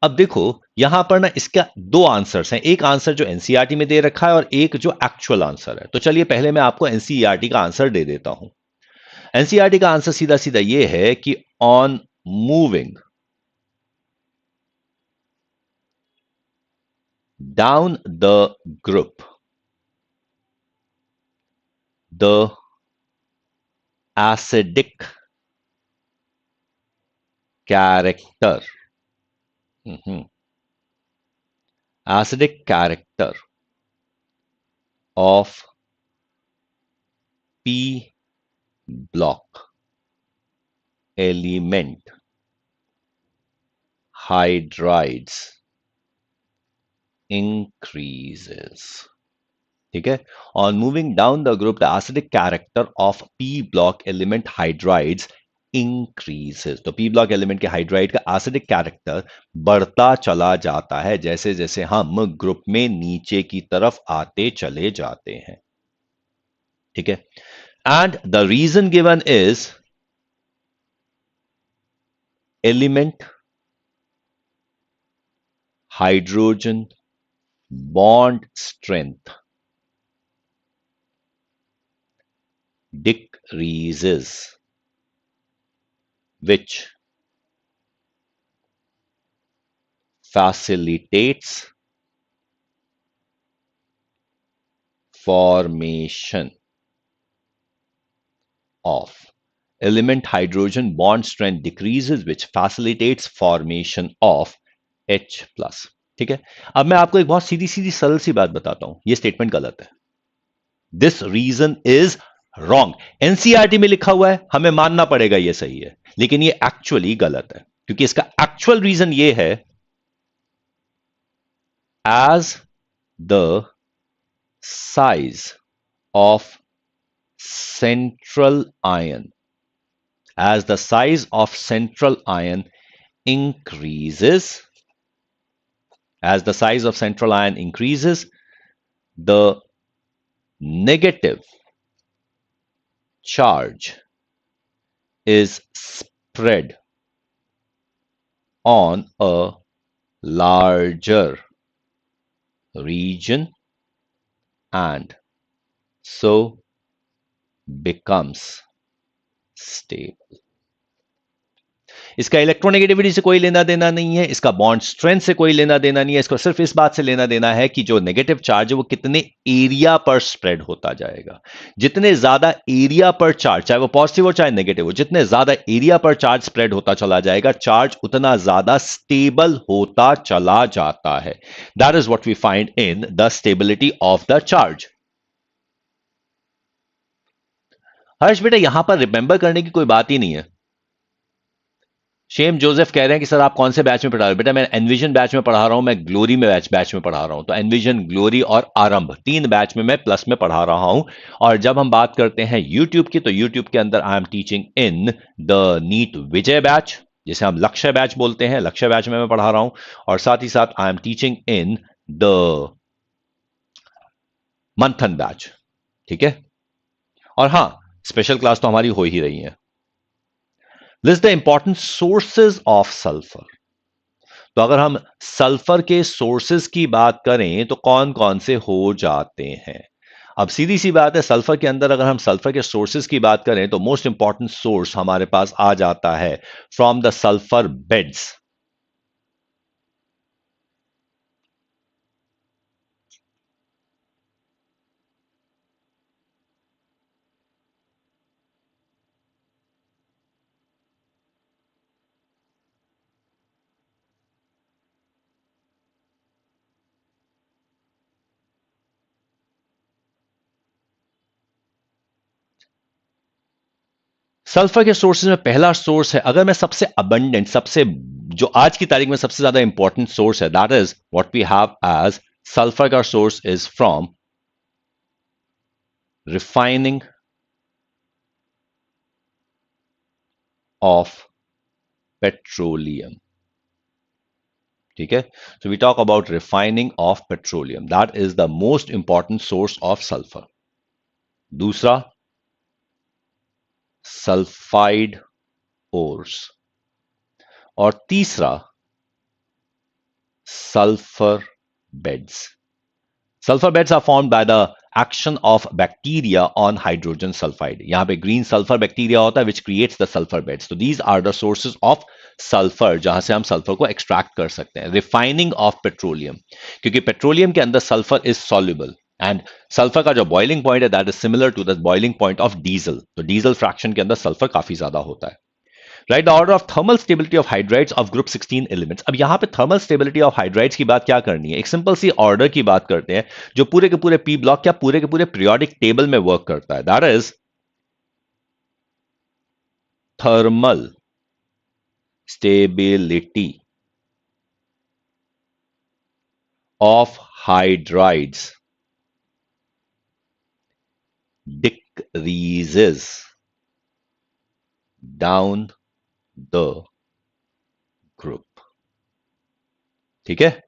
अब देखो यहां पर ना इसका दो आंसर्स हैं, एक आंसर जो एनसीईआरटी में दे रखा है और एक जो एक्चुअल आंसर है। तो चलिए पहले मैं आपको एनसीईआरटी का आंसर दे देता हूं। एनसीईआरटी का आंसर सीधा सीधा यह है कि on moving down the group the acidic character acidic character of P block element hydrides increases. ठीक है, on moving down the group the acidic character of P block element hydrides increases. तो P block element के hydride का acidic character बढ़ता चला जाता है जैसे जैसे हम ग्रुप में नीचे की तरफ आते चले जाते हैं। ठीक है, and the reason given is element hydrogen bond strength decreases, which facilitates formation of element hydrogen bond strength decreases which facilitates formation of H plus। ठीक है, अब मैं आपको एक बहुत सीधी सीधी सरल सी बात बताता हूं, यह स्टेटमेंट गलत है। This reason is wrong. NCERT में लिखा हुआ है, हमें मानना पड़ेगा यह सही है, लेकिन यह एक्चुअली गलत है क्योंकि इसका एक्चुअल रीजन यह है as the size of central ion as the size of central ion increases as the size of central ion increases the negative charge is spread on a larger region and so becomes stable। इसका electronegativity से कोई लेना देना नहीं है, इसका bond strength से कोई लेना देना नहीं है, इसको सिर्फ इस बात से लेना देना है कि जो नेगेटिव चार्ज है वो कितने एरिया पर स्प्रेड होता जाएगा। जितने ज्यादा एरिया पर चार्ज, चाहे वो पॉजिटिव हो चाहे नेगेटिव हो, जितने ज्यादा एरिया पर चार्ज स्प्रेड होता चला जाएगा, चार्ज उतना ज्यादा स्टेबल होता चला जाता है। That is what we find in the stability of the charge. Harsh बेटा यहां पर रिमेंबर करने की कोई बात ही नहीं है। शेम जोसेफ कह रहे हैं कि सर आप कौन से बैच में पढ़ा रहे हो? बेटा मैं एनविजन बैच में पढ़ा रहा हूं, मैं ग्लोरी में बैच में पढ़ा रहा हूं। तो एनविजन, ग्लोरी और आरंभ तीन बैच में मैं प्लस में पढ़ा रहा हूं। और जब हम बात करते हैं यूट्यूब की, तो यूट्यूब के अंदर I am teaching in the NEET Vijay batch, जिसे हम लक्ष्य बैच बोलते हैं। लक्ष्य बैच में मैं पढ़ा रहा हूं और साथ ही साथ आई एम टीचिंग इन द मंथन बैच। ठीक है, और हां स्पेशल क्लास तो हमारी हो ही रही है। List the important sources of sulphur. तो अगर हम सल्फर के सोर्सेज की बात करें तो कौन कौन से हो जाते हैं? अब सीधी सी बात है, सल्फर के अंदर अगर हम सल्फर के सोर्सेज की बात करें तो मोस्ट इंपॉर्टेंट सोर्स हमारे पास आ जाता है from the sulphur beds. Sulphur के सोर्सेज में पहला सोर्स है, अगर मैं सबसे अबंडेंट, सबसे जो आज की तारीख में सबसे ज्यादा इंपॉर्टेंट सोर्स है, that is what we have as sulphur का source is from refining of petroleum. ठीक है, so we talk about refining of petroleum, that is the most important source of sulfur। दूसरा, सल्फाइड ओर्स, और तीसरा, sulphur beds. Sulfur beds are formed by the action of bacteria on hydrogen sulfide। यहां पे green sulfur bacteria होता है which creates the sulfur beds। So these are the sources of sulfur जहां से हम sulfur को extract कर सकते हैं। Refining of petroleum, क्योंकि petroleum के अंदर sulfur is soluble and sulfur का जो boiling point है that is similar to the boiling point of diesel। तो diesel fraction के अंदर sulfur काफी ज्यादा होता है। Right the order of thermal stability of hydrides of group 16 elements. अब यहां पे थर्मल स्टेबिलिटी ऑफ हाइड्राइड्स की बात क्या करनी है, एक सिंपल सी ऑर्डर की बात करते हैं जो पूरे के पूरे पी ब्लॉक या पूरे के पूरे पीरियोडिक टेबल में वर्क करता है। That is thermal stability of hydrides decreases down the group. ठीक है,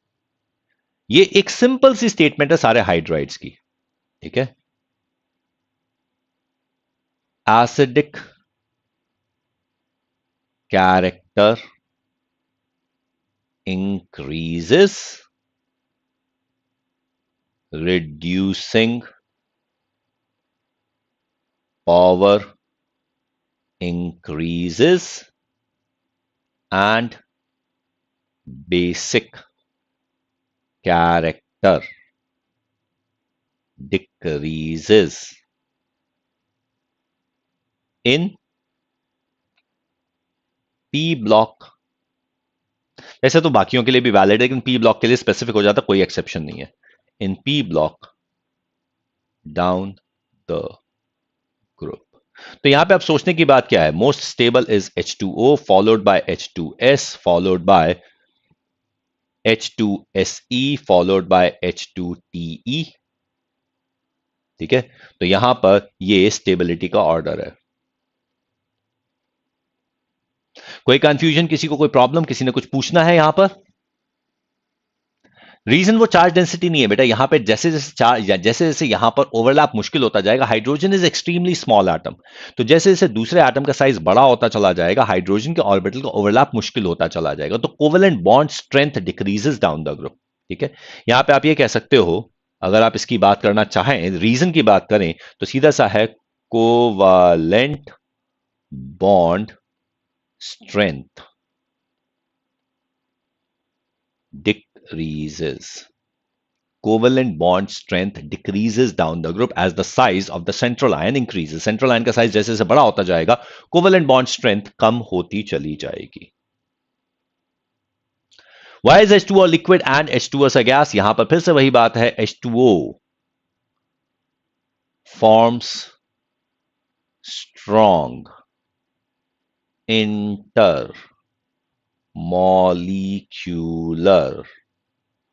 ये एक सिंपल सी स्टेटमेंट है सारे हाइड्राइड्स की। ठीक है, acidic character increases, reducing power increases, and basic character decreases in P block। ऐसे तो बाकियों के लिए भी वैलिड है, लेकिन पी ब्लॉक के लिए स्पेसिफिक हो जाता, कोई एक्सेप्शन नहीं है। In p block down the group. तो यहां पे आप सोचने की बात क्या है, most stable is H2O followed by H2S followed by H2SE followed by H2TE। ठीक है, तो यहां पर ये स्टेबिलिटी का ऑर्डर है। कोई कंफ्यूजन, किसी को कोई प्रॉब्लम, किसी ने कुछ पूछना है यहां पर? रीजन वो चार्ज डेंसिटी नहीं है बेटा, यहां पे जैसे जैसे चार्ज जैसे जैसे यहां पर ओवरलैप मुश्किल होता जाएगा, hydrogen is extremely small atom, तो जैसे जैसे दूसरे एटम का साइज बड़ा होता चला जाएगा, हाइड्रोजन के ऑर्बिटल का ओवरलैप मुश्किल होता चला जाएगा, तो covalent bond strength decreases down the group. ठीक है, यहां पे आप ये कह सकते हो, अगर आप इसकी बात करना चाहें, रीजन की बात करें, तो सीधा सा है covalent bond strength decreases, covalent bond strength decreases down the group as the size of the central ion increases। central ion का साइज जैसे जैसे बड़ा होता जाएगा, covalent bond strength कम होती चली जाएगी। Why is H2O liquid and H2S a gas? यहां पर फिर से वही बात है, H2O forms strong intermolecular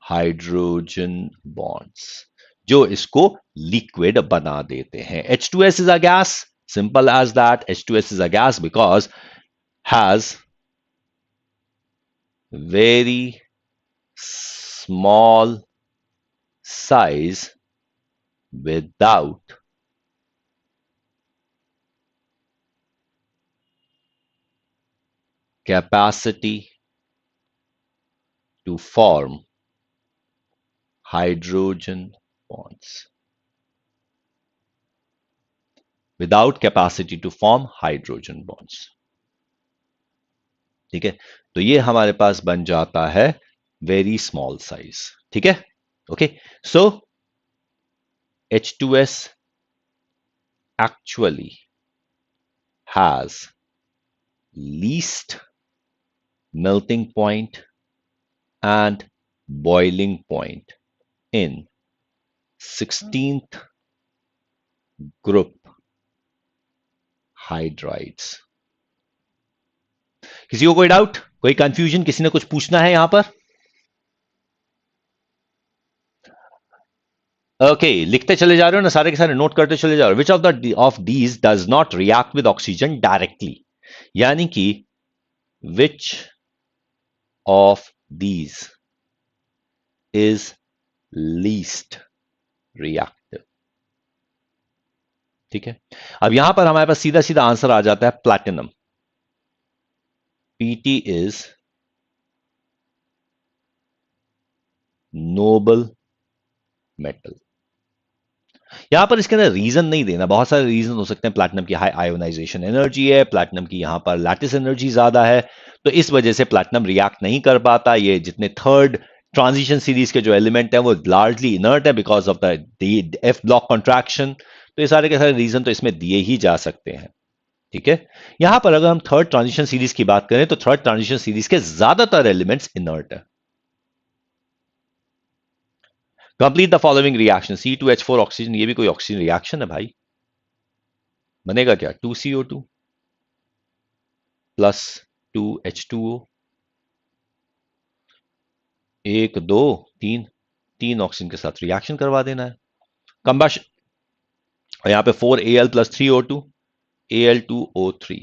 hydrogen bonds जो इसको लिक्विड बना देते हैं। H2S is a gas, simple as that। H2S is a gas because has very small size without capacity to form hydrogen bonds। Without capacity to form hydrogen bonds। ठीक है, तो ये हमारे पास बन जाता है वेरी स्मॉल साइज। ठीक है, okay, so H2S actually has least melting point and boiling point in 16th group hydrides. किसी को कोई डाउट, कोई कंफ्यूजन, किसी ने कुछ पूछना है यहां पर? ओके, लिखते चले जा रहे हो ना, सारे के सारे नोट करते चले जा रहे हो। Which of these does not react with oxygen directly, यानी कि which of these is least reactive. ठीक है, अब यहां पर हमारे पास सीधा सीधा आंसर आ जाता है platinum. PT is Nobel metal. यहां पर इसके अंदर रीजन नहीं देना, बहुत सारे रीजन हो सकते हैं। प्लैटिनम की हाई आयोनाइजेशन एनर्जी है, प्लैटिनम की यहां पर लैटिस एनर्जी ज्यादा है, तो इस वजह से प्लैटिनम रिएक्ट नहीं कर पाता। ये जितने थर्ड ट्रांजिशन सीरीज के जो एलिमेंट है वो लार्जली इनर्ट है because of the F block contraction. तो ये सारे के सारे रीजन तो इसमें दिए ही जा सकते हैं। ठीक है, यहां पर अगर हम थर्ड ट्रांजिशन सीरीज की बात करें तो थर्ड ट्रांजिशन सीरीज के ज्यादातर एलिमेंट्स इनर्ट है। Complete the following reaction, C2H4 oxygen, ये भी कोई ऑक्सीजन रिएक्शन है भाई? बनेगा क्या? 2CO2 प्लस 2H2O, 1 2 3, 3 ऑक्सीजन के साथ रिएक्शन करवा देना है, कंबशन। और यहां पे 4Al plus 3O2, Al2O3।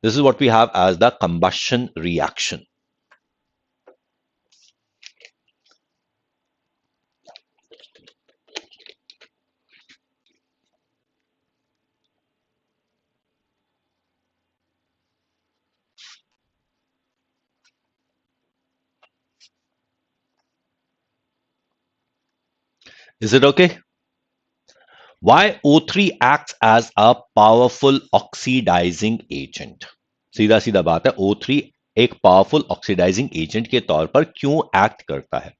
This is what we have as the combustion reaction. Is it okay? Why O3 acts as a powerful oxidizing agent? सीधा सीधा बात है, O3 एक पावरफुल ऑक्सीडाइजिंग एजेंट के तौर पर क्यों एक्ट करता है।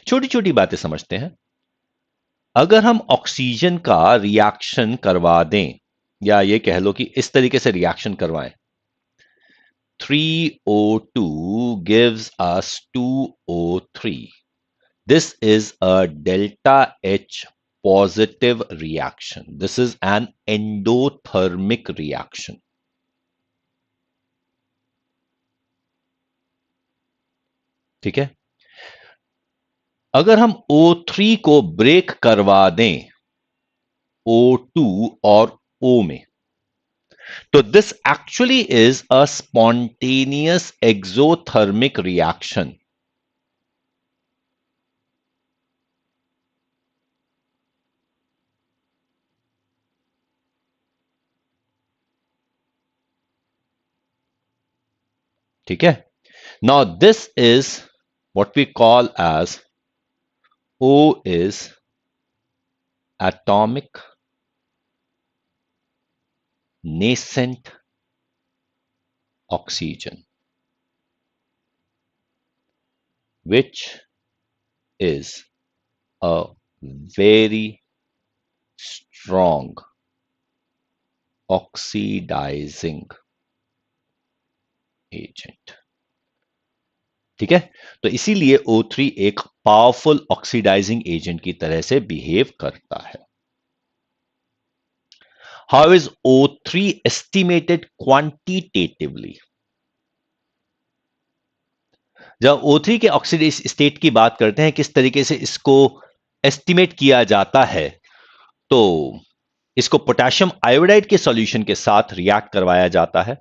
छोटी छोटी बातें समझते हैं। अगर हम ऑक्सीजन का रिएक्शन करवा दें, या ये कह लो कि इस तरीके से रिएक्शन करवाएं, 3O2 gives us 2O3. This is a delta H positive reaction. This is an endothermic reaction. ठीक है, अगर हम O3 को ब्रेक करवा दें O2 और O में, तो this actually is a spontaneous exothermic reaction. ठीक है, now this is what we call as O is atomic nascent oxygen, which is a very strong oxidizing agent. ठीक है, तो इसीलिए O3 एक पावरफुल ऑक्सीडाइजिंग एजेंट की तरह से बिहेव करता है। How is O3 estimated quantitatively? जब O3 के ऑक्सीडाइज स्टेट की बात करते हैं, किस तरीके से इसको एस्टिमेट किया जाता है, तो इसको पोटेशियम आयोडाइड के सॉल्यूशन के साथ रिएक्ट करवाया जाता है।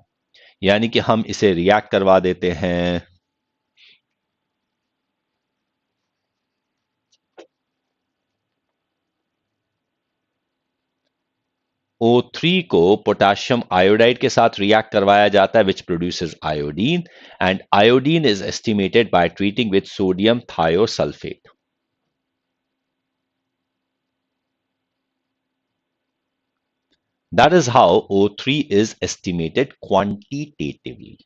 यानी कि हम इसे रिएक्ट करवा देते हैं O3 को पोटेशियम आयोडाइड के साथ रिएक्ट करवाया जाता है, which produces iodine, and iodine is estimated by treating with sodium thiosulphate. That is how O3 is estimated quantitatively.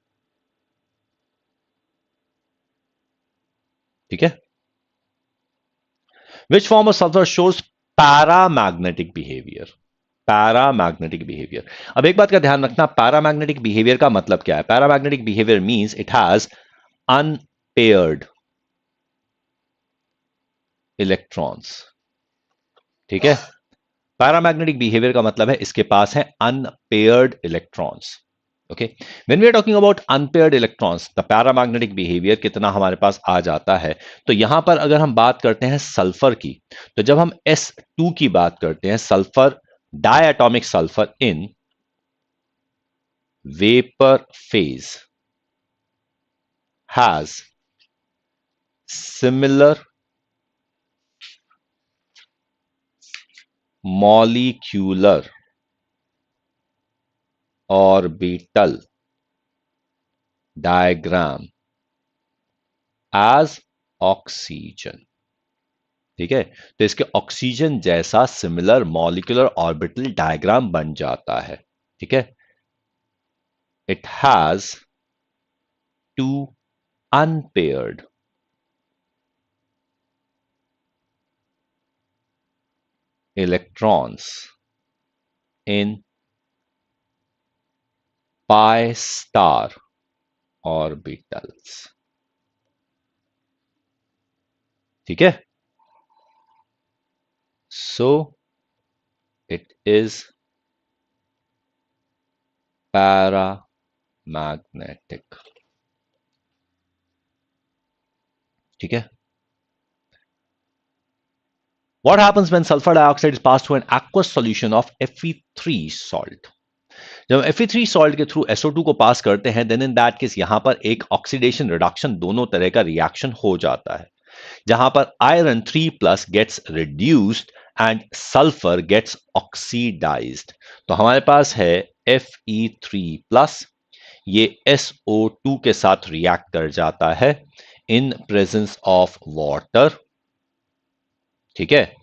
ठीक है, which form of sulfur shows paramagnetic behavior? Paramagnetic behaviour. अब एक बात का ध्यान रखना, पैरामैग्नेटिक बिहेवियर का मतलब क्या है? Paramagnetic behaviour means it has unpaired electrons. ठीक है, पैरामैग्नेटिक बिहेवियर का मतलब है इसके पास है unpaired electrons. Okay, when we are talking about unpaired electrons, the paramagnetic behaviour कितना हमारे पास आ जाता है। तो यहां पर अगर हम बात करते हैं सल्फर की, तो जब हम S2 की बात करते हैं, sulphur, diatomic sulphur in vapour phase has similar molecular orbital diagram as oxygen. ठीक है, तो इसके ऑक्सीजन जैसा सिमिलर मॉलिक्यूलर ऑर्बिटल डायग्राम बन जाता है। ठीक है, it has two unpaired electrons in pi star orbitals. ठीक है, सो इट इज पैरामैग्नेटिक। ठीक है, what happens when sulfur dioxide is passed through an aqueous solution of Fe3 salt? जब Fe3 सॉल्ट के थ्रू SO2 को पास करते हैं, then in that case यहां पर एक ऑक्सीडेशन रिडक्शन दोनों तरह का रिएक्शन हो जाता है, जहां पर iron 3 plus gets reduced and sulphur gets oxidised. तो हमारे पास है Fe3 प्लस, ये SO2 के साथ रिएक्ट कर जाता है इन प्रेजेंस ऑफ वाटर। ठीक है,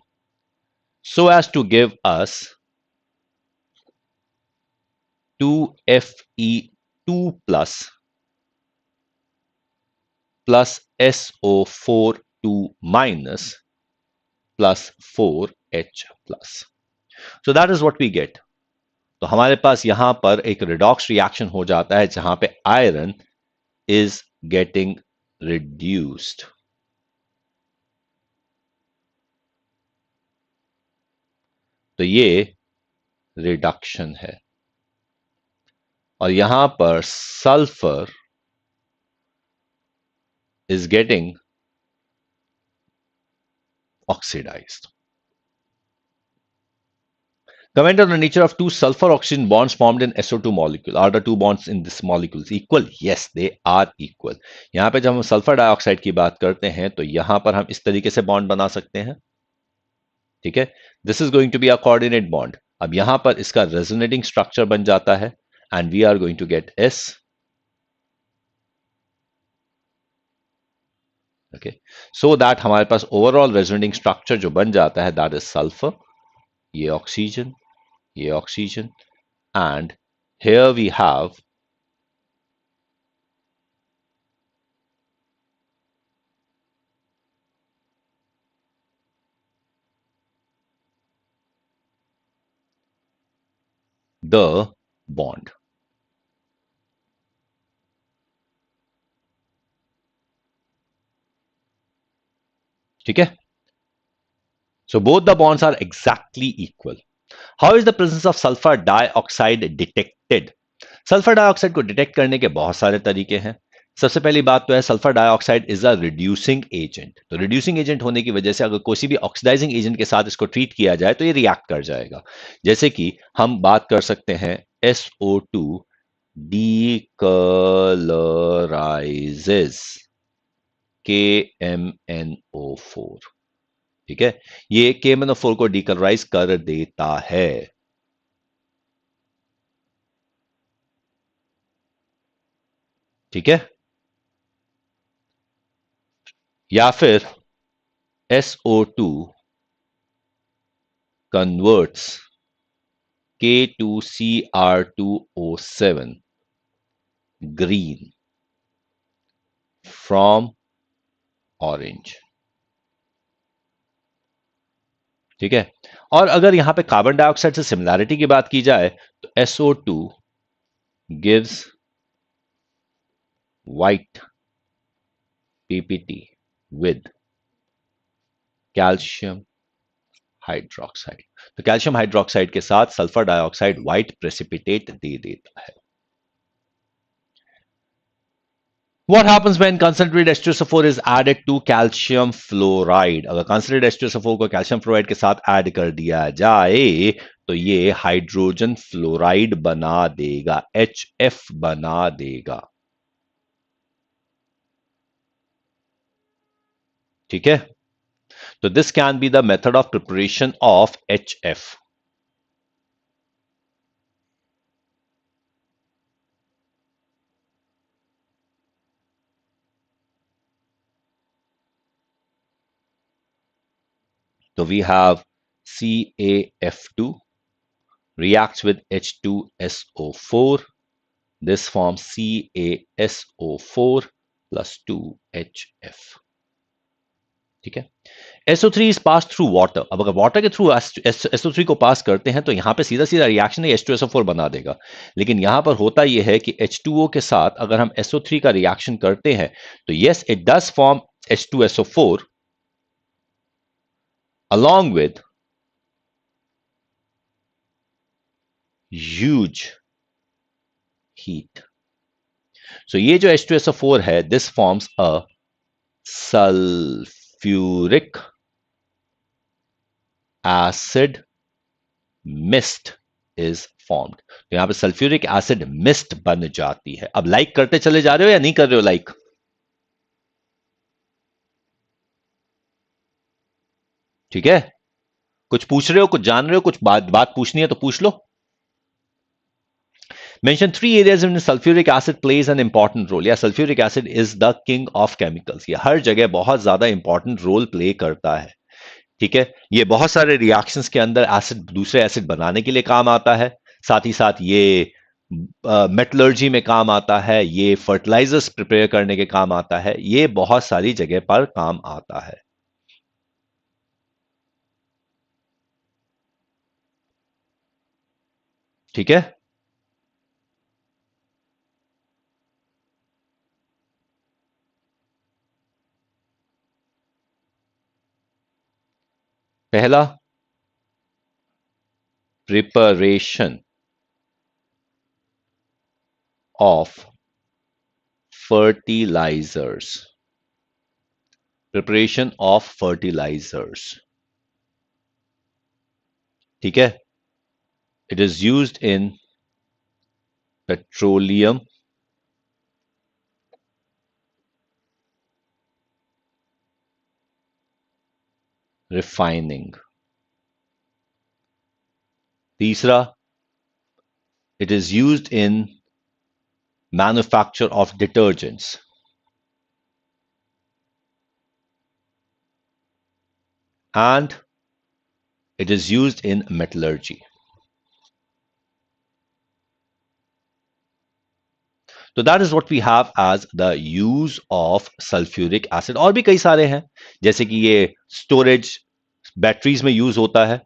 so as to give us 2Fe2 plus SO4 2 minus plus 4H plus. So that is what we get. तो हमारे पास यहां पर एक रिडॉक्स रिएक्शन हो जाता है जहां पे आयरन इज गेटिंग रिड्यूस्ड। तो ये रिडक्शन है, और यहां पर sulphur is getting oxidized. Comment on the nature of two sulfur oxygen bonds formed in SO2 molecule. Are the two bonds in this molecules equal? Yes, they are equal. यहां पे जब हम सल्फर डाइऑक्साइड की बात करते हैं तो यहां पर हम इस तरीके से बॉन्ड बना सकते हैं। ठीक है, this is going to be a coordinate bond. अब यहां पर इसका रेजोनेटिंग स्ट्रक्चर बन जाता है and we are going to get S। Okay, so that हमारे पास ओवरऑल रेजोनेटिंग स्ट्रक्चर जो बन जाता है दैट इज सल्फर, ये ऑक्सीजन, ये oxygen, and here we have the bond. ठीक है, so both the bonds are exactly equal. How is the presence of sulfur dioxide detected? Sulphur dioxide को detect करने के बहुत सारे तरीके हैं। सबसे पहली बात तो है sulphur dioxide is a reducing agent. तो रिड्यूसिंग एजेंट होने की वजह से अगर कोई भी ऑक्सीडाइजिंग एजेंट के साथ इसको ट्रीट किया जाए तो ये रिएक्ट कर जाएगा। जैसे कि हम बात कर सकते हैं SO2 डीकलराइजेस KMNO4। ठीक है, ये KMNO4 को डीकलराइज कर देता है। ठीक है, या फिर SO2 converts K2Cr2O7 green from orange। ठीक है, और अगर यहां पे कार्बन डाइऑक्साइड से सिमिलैरिटी की बात की जाए तो SO2 gives white PPT with calcium hydroxide. तो कैल्शियम हाइड्रोक्साइड के साथ सल्फर डाइऑक्साइड व्हाइट प्रेसिपिटेट दे देता है। What happens when concentrated H2SO4 is added to calcium fluoride? अगर concentrated H2SO4 को कैल्शियम फ्लोराइड के साथ ऐड कर दिया जाए तो ये हाइड्रोजन फ्लोराइड बना देगा, HF बना देगा। ठीक है, तो this can be the method of preparation of HF। So we have CaF2 reacts with H2SO4. This forms CaSO4 plus 2HF. ठीक है, SO3 is passed through water। अब अगर वाटर के थ्रू SO3 को पास करते हैं तो यहां पे सीधा सीधा रिएक्शन है H2SO4 बना देगा, लेकिन यहां पर होता यह है कि H2O के साथ अगर हम SO3 का रिएक्शन करते हैं तो yes it does form H2SO4 along with huge heat। So ये जो H2SO4 है, this forms a sulfuric acid mist is formed। तो यहां पे सल्फ्यूरिक एसिड मिस्ट बन जाती है। अब लाइक करते चले जा रहे हो या नहीं कर रहे हो लाइक? ठीक है, कुछ पूछ रहे हो, कुछ जान रहे हो, कुछ बात पूछनी है तो पूछ लो। Mention 3 areas in sulfuric acid plays an important role। या sulfuric acid is the king of chemicals। ये हर जगह बहुत ज्यादा इंपॉर्टेंट रोल प्ले करता है। ठीक है, ये बहुत सारे रिएक्शंस के अंदर एसिड दूसरे एसिड बनाने के लिए काम आता है, साथ ही साथ ये मेटलर्जी में काम आता है, ये फर्टिलाइजर्स प्रिपेयर करने के काम आता है, ये बहुत सारी जगह पर काम आता है। ठीक है, पहला preparation of fertilisers. Preparation of fertilisers, ठीक है, it is used in petroleum refining। तीसरा, it is used in manufacture of detergents। and it is used in metallurgy। तो that is what we have as the use of sulphuric acid. और भी कई सारे हैं, जैसे कि ये स्टोरेज बैटरीज में यूज होता है।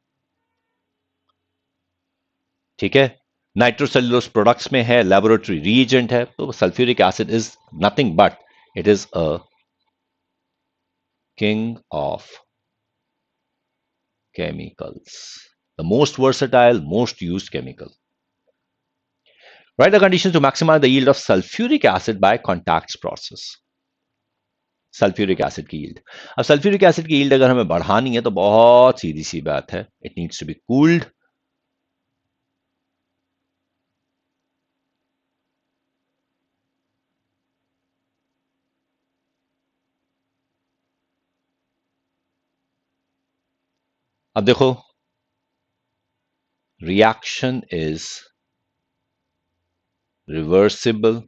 ठीक है, नाइट्रोसेल्युलोज प्रोडक्ट्स में है, लेबोरेटरी रीएजेंट है। तो sulphuric acid is nothing but it is a king of chemicals, the most versatile, most used chemical. Write the conditions to maximize the yield of sulfuric acid by contacts process। Sulphuric acid की yield. अब sulphuric acid की yield अगर हमें बढ़ानी है तो बहुत सीधी सी बात है, it needs to be cooled. अब देखो, रिएक्शन इज रिवर्सिबल,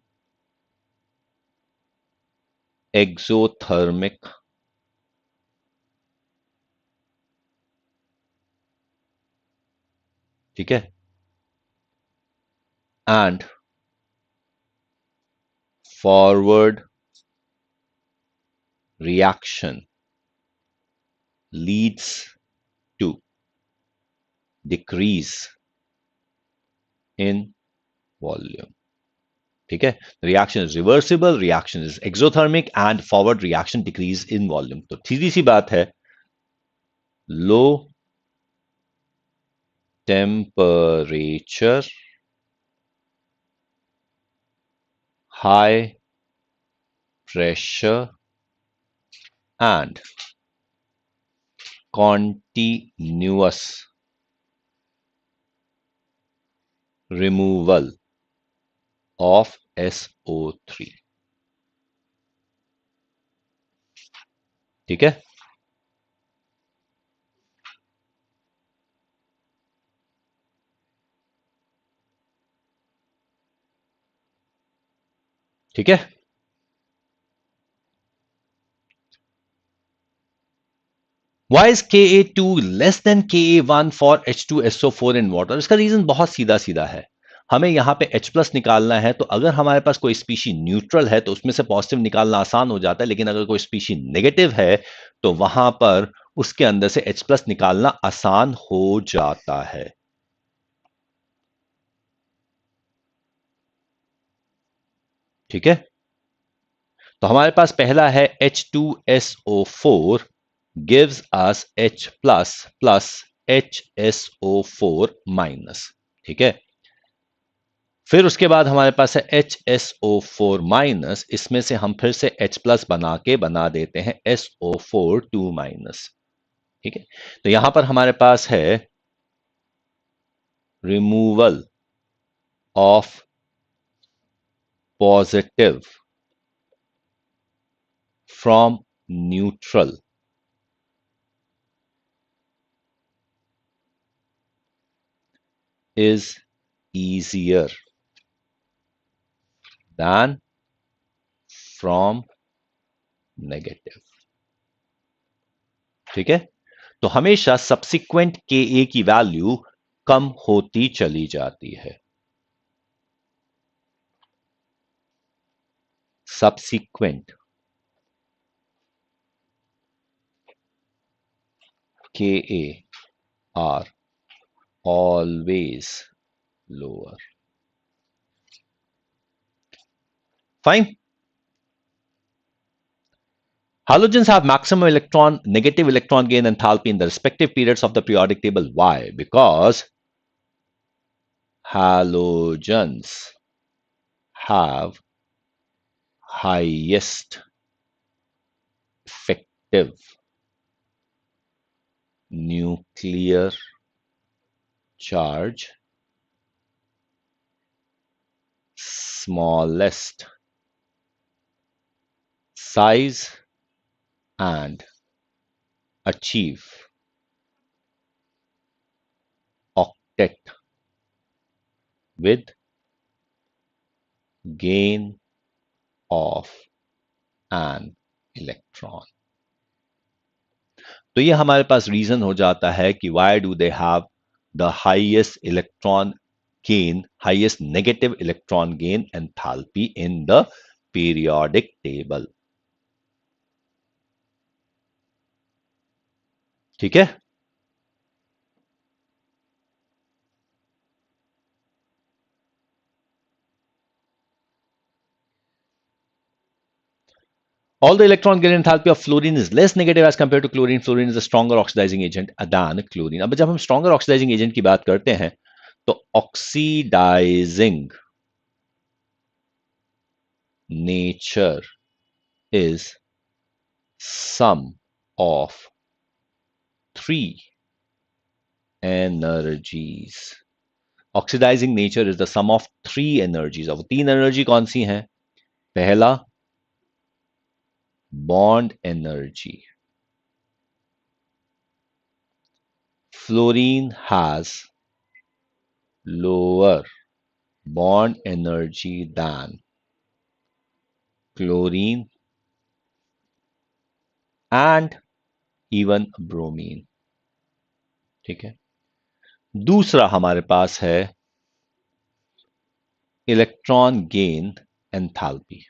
एक्सोथर्मिक, ठीक है, and forward reaction leads to decrease in volume. ठीक है, reaction is reversible, reaction is exothermic and forward reaction decrease in volume. तो सीधी सी बात है, low temperature, high pressure, and continuous removal of SO3। ठीक है, ठीक है। Why is Ka2 less than Ka1 for H2SO4 in water? इसका रीजन बहुत सीधा सीधा है। हमें यहां पे H प्लस निकालना है, तो अगर हमारे पास कोई स्पीशी न्यूट्रल है तो उसमें से पॉजिटिव निकालना आसान हो जाता है, लेकिन अगर कोई स्पीशी नेगेटिव है तो वहां पर उसके अंदर से H प्लस निकालना आसान हो जाता है। ठीक है, तो हमारे पास पहला है H2SO4 gives us H plus plus HSO4 minus. ठीक है, फिर उसके बाद हमारे पास है HSO4 माइनस, इसमें से हम फिर से H प्लस बना के बना देते हैं SO4 2 माइनस। ठीक है, तो यहां पर हमारे पास है removal of positive from neutral is easier than from negative। ठीक है, तो हमेशा सब्सिक्वेंट के ए की वैल्यू कम होती चली जाती है। सब्सिक्वेंट के A R always lower। Fine. Halogens have maximum negative electron gain enthalpy in the respective periods of the periodic table. Why? Because halogens have highest effective nuclear charge, smallest size, and achieve octet with gain of an electron। तो ये हमारे पास reason हो जाता है कि why do they have the highest electron gain, highest negative electron gain enthalpy in the periodic table. ठीक है, although electron gain enthalpy of fluorine is less negative as compared to chlorine, fluorine is a stronger oxidizing agent than chlorine। अब जब हम stronger oxidising agent की बात करते हैं तो oxidising nature is sum of three energies। Oxidising nature is the sum of three energies. अब तीन एनर्जी कौन सी हैं? पहला bond energy, fluorine has lower bond energy than chlorine and even bromine. ठीक है, दूसरा हमारे पास है इलेक्ट्रॉन गेन एंथैल्पी।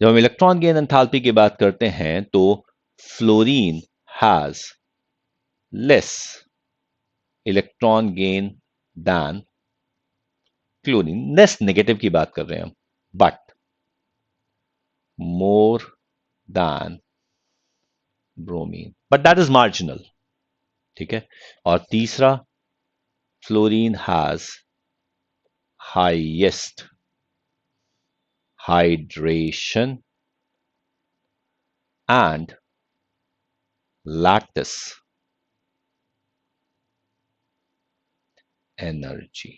जब हम इलेक्ट्रॉन गेन एंथैल्पी की बात करते हैं तो fluorine has less electron gain than chlorine. Less negative की बात कर रहे हैं हम, but more than bromine, but that is marginal. ठीक है। और तीसरा, fluorine has highest hydration and lattice energy.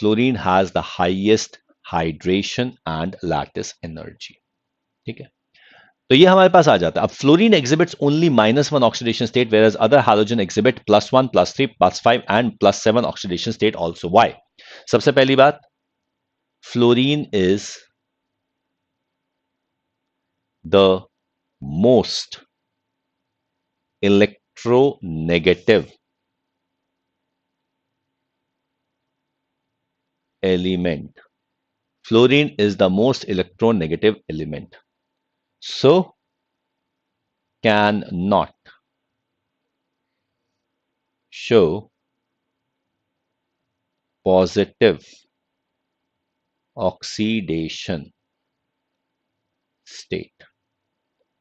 Fluorine has the highest hydration and lattice energy. ठीक है, तो ये हमारे पास आ जाता है। अब fluorine exhibits only -1 oxidation state, whereas other halogen exhibit +1, +3, +5 and +7 oxidation state also. Why? सबसे पहली बात, fluorine is the most electronegative element. Fluorine is the most electronegative element, so cannot show positive oxidation state.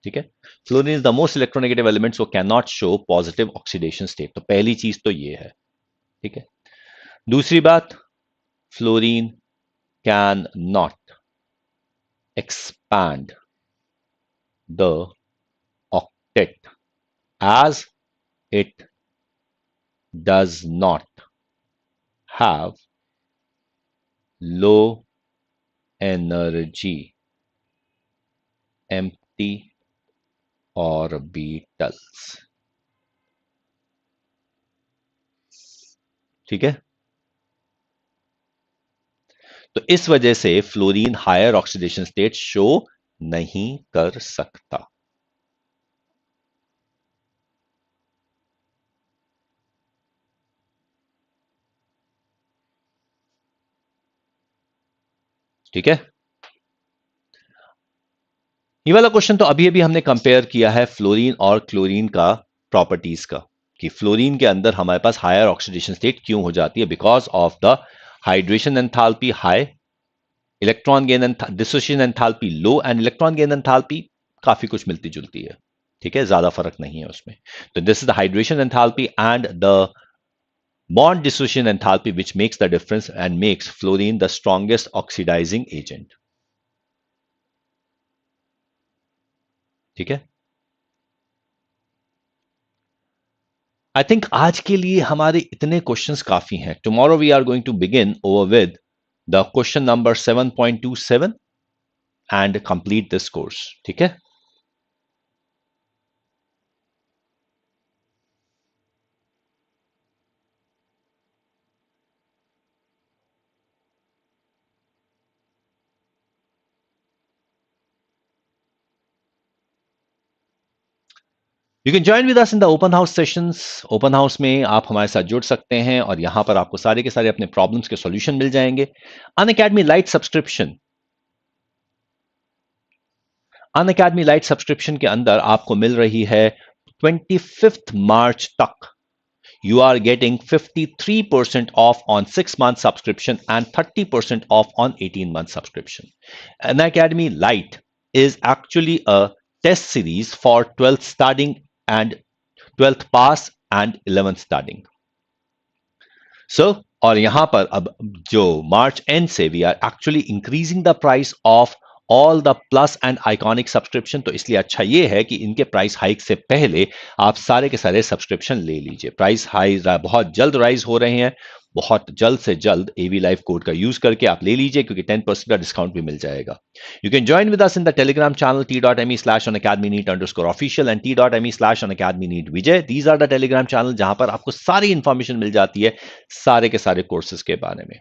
ठीक है, fluorine is the most electronegative element so can not show positive oxidation state. तो पहली चीज तो ये है। ठीक है, दूसरी बात, fluorine can not expand the octet as it does not have low energy empty orbitals। ठीक है, तो इस वजह से fluorine higher oxidation state show नहीं कर सकता। ठीक है, ये वाला क्वेश्चन तो अभी अभी हमने कंपेयर किया है फ्लोरीन और क्लोरीन का प्रॉपर्टीज का, कि फ्लोरीन के अंदर हमारे पास हायर ऑक्सीडेशन स्टेट क्यों हो जाती है, because of the hydration enthalpy high, electron gain dissociation enthalpy low and electron gain enthalpy काफी कुछ मिलती जुलती है। ठीक है, ज्यादा फर्क नहीं है उसमें। तो this is the hydration enthalpy and the bond dissociation enthalpy which makes the difference and makes fluorine the strongest oxidizing agent। ठीक है, आई थिंक आज के लिए हमारे इतने क्वेश्चंस काफी हैं। Tomorrow we are going to begin over with the question number 7.27 and complete this course. ठीक है, you can join with us in the open house sessions. Open house में आप हमारे साथ जुड़ सकते हैं और यहां पर आपको सारे के सारे अपने प्रॉब्लम्स के सॉल्यूशन मिल जाएंगे। Unacademy light subscription, Unacademy light subscription के अंदर आपको मिल रही है 25 मार्च तक you are getting 53% off on 6-month subscription and 30% off on 18-month subscription. Unacademy Lite is actually a test series for 12th starting and 12th pass and 11th starting. So, और यहां पर अब जो मार्च एंड से we are actually increasing the price of all the plus and iconic subscription. तो इसलिए अच्छा ये है कि इनके प्राइस हाइक से पहले आप सारे के सारे सब्सक्रिप्शन ले लीजिए। प्राइस हाई बहुत जल्द राइज हो रहे हैं, बहुत जल्द से जल्द एवी लाइव कोड का यूज करके आप ले लीजिए, क्योंकि 10% का डिस्काउंट भी मिल जाएगा। You can join with us in the Telegram channel t.me/unacademyneet_official and t.me/unacademyneetvijay। These are the Telegram channel जहां पर आपको सारी इंफॉर्मेशन मिल जाती है सारे के सारे कोर्सेज के बारे में।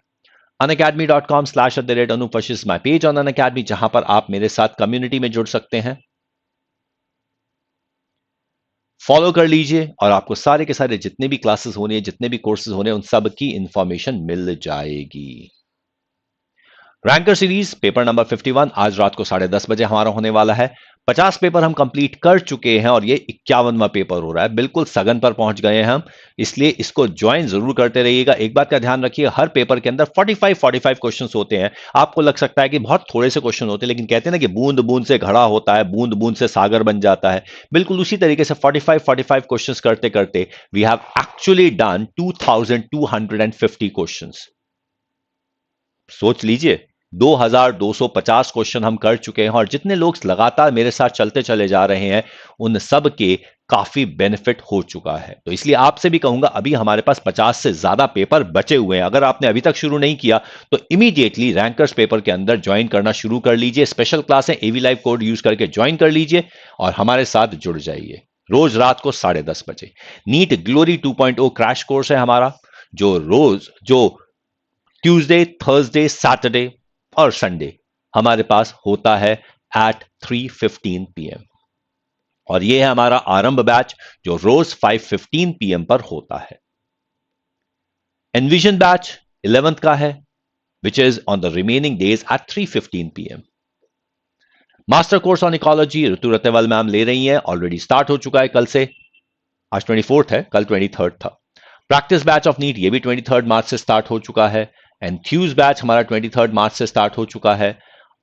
unacademy.com/Anoop Vashishtha my page on Unacademy, जहां पर आप मेरे साथ कम्युनिटी में जुड़ सकते हैं। फॉलो कर लीजिए और आपको सारे के सारे जितने भी क्लासेस होने हैं, जितने भी कोर्सेज होने हैं, उन सब की इंफॉर्मेशन मिल जाएगी। रैंकर सीरीज पेपर नंबर 51 आज रात को 10:30 बजे हमारा होने वाला है। 50 पेपर हम कंप्लीट कर चुके हैं और ये 51वां पेपर हो रहा है। बिल्कुल सगन पर पहुंच गए हैं हम, इसलिए इसको ज्वाइन जरूर करते रहिएगा। एक बात का ध्यान रखिए, हर पेपर के अंदर 45 क्वेश्चंस होते हैं। आपको लग सकता है कि बहुत थोड़े से क्वेश्चन होते हैं, लेकिन कहते हैं ना कि बूंद बूंद से घड़ा होता है, बूंद बूंद से सागर बन जाता है। बिल्कुल उसी तरीके से 45 क्वेश्चंस करते करते we have actually done 2250 questions. सोच लीजिए, 2250 क्वेश्चन हम कर चुके हैं और जितने लोग लगातार मेरे साथ चलते चले जा रहे हैं उन सब के काफी बेनिफिट हो चुका है। तो इसलिए आपसे भी कहूंगा, अभी हमारे पास 50 से ज्यादा पेपर बचे हुए हैं। अगर आपने अभी तक शुरू नहीं किया तो इमीडिएटली रैंकर्स पेपर के अंदर ज्वाइन करना शुरू कर लीजिए। स्पेशल क्लास है, एवी लाइव कोड यूज करके ज्वाइन कर लीजिए और हमारे साथ जुड़ जाइए। रोज रात को 10:30 बजे नीट ग्लोरी 2.0 क्रैश कोर्स है हमारा, जो ट्यूसडे, थर्सडे, सैटरडे और संडे हमारे पास होता है एट 3:15 PM। और यह है हमारा आरंभ बैच जो रोज 5:15 PM पर होता है। एनविजन बैच 11th का है, which is on the remaining days at 3:15 PM। Master course on ecology Ritu Ratewal ma'am ले रही हैं, ऑलरेडी स्टार्ट हो चुका है कल से। आज 24th है, कल 23rd था। प्रैक्टिस बैच ऑफ नीट ये भी 23rd मार्च से स्टार्ट हो चुका है। एंथ्यूज बैच हमारा 23rd मार्च से स्टार्ट हो चुका है।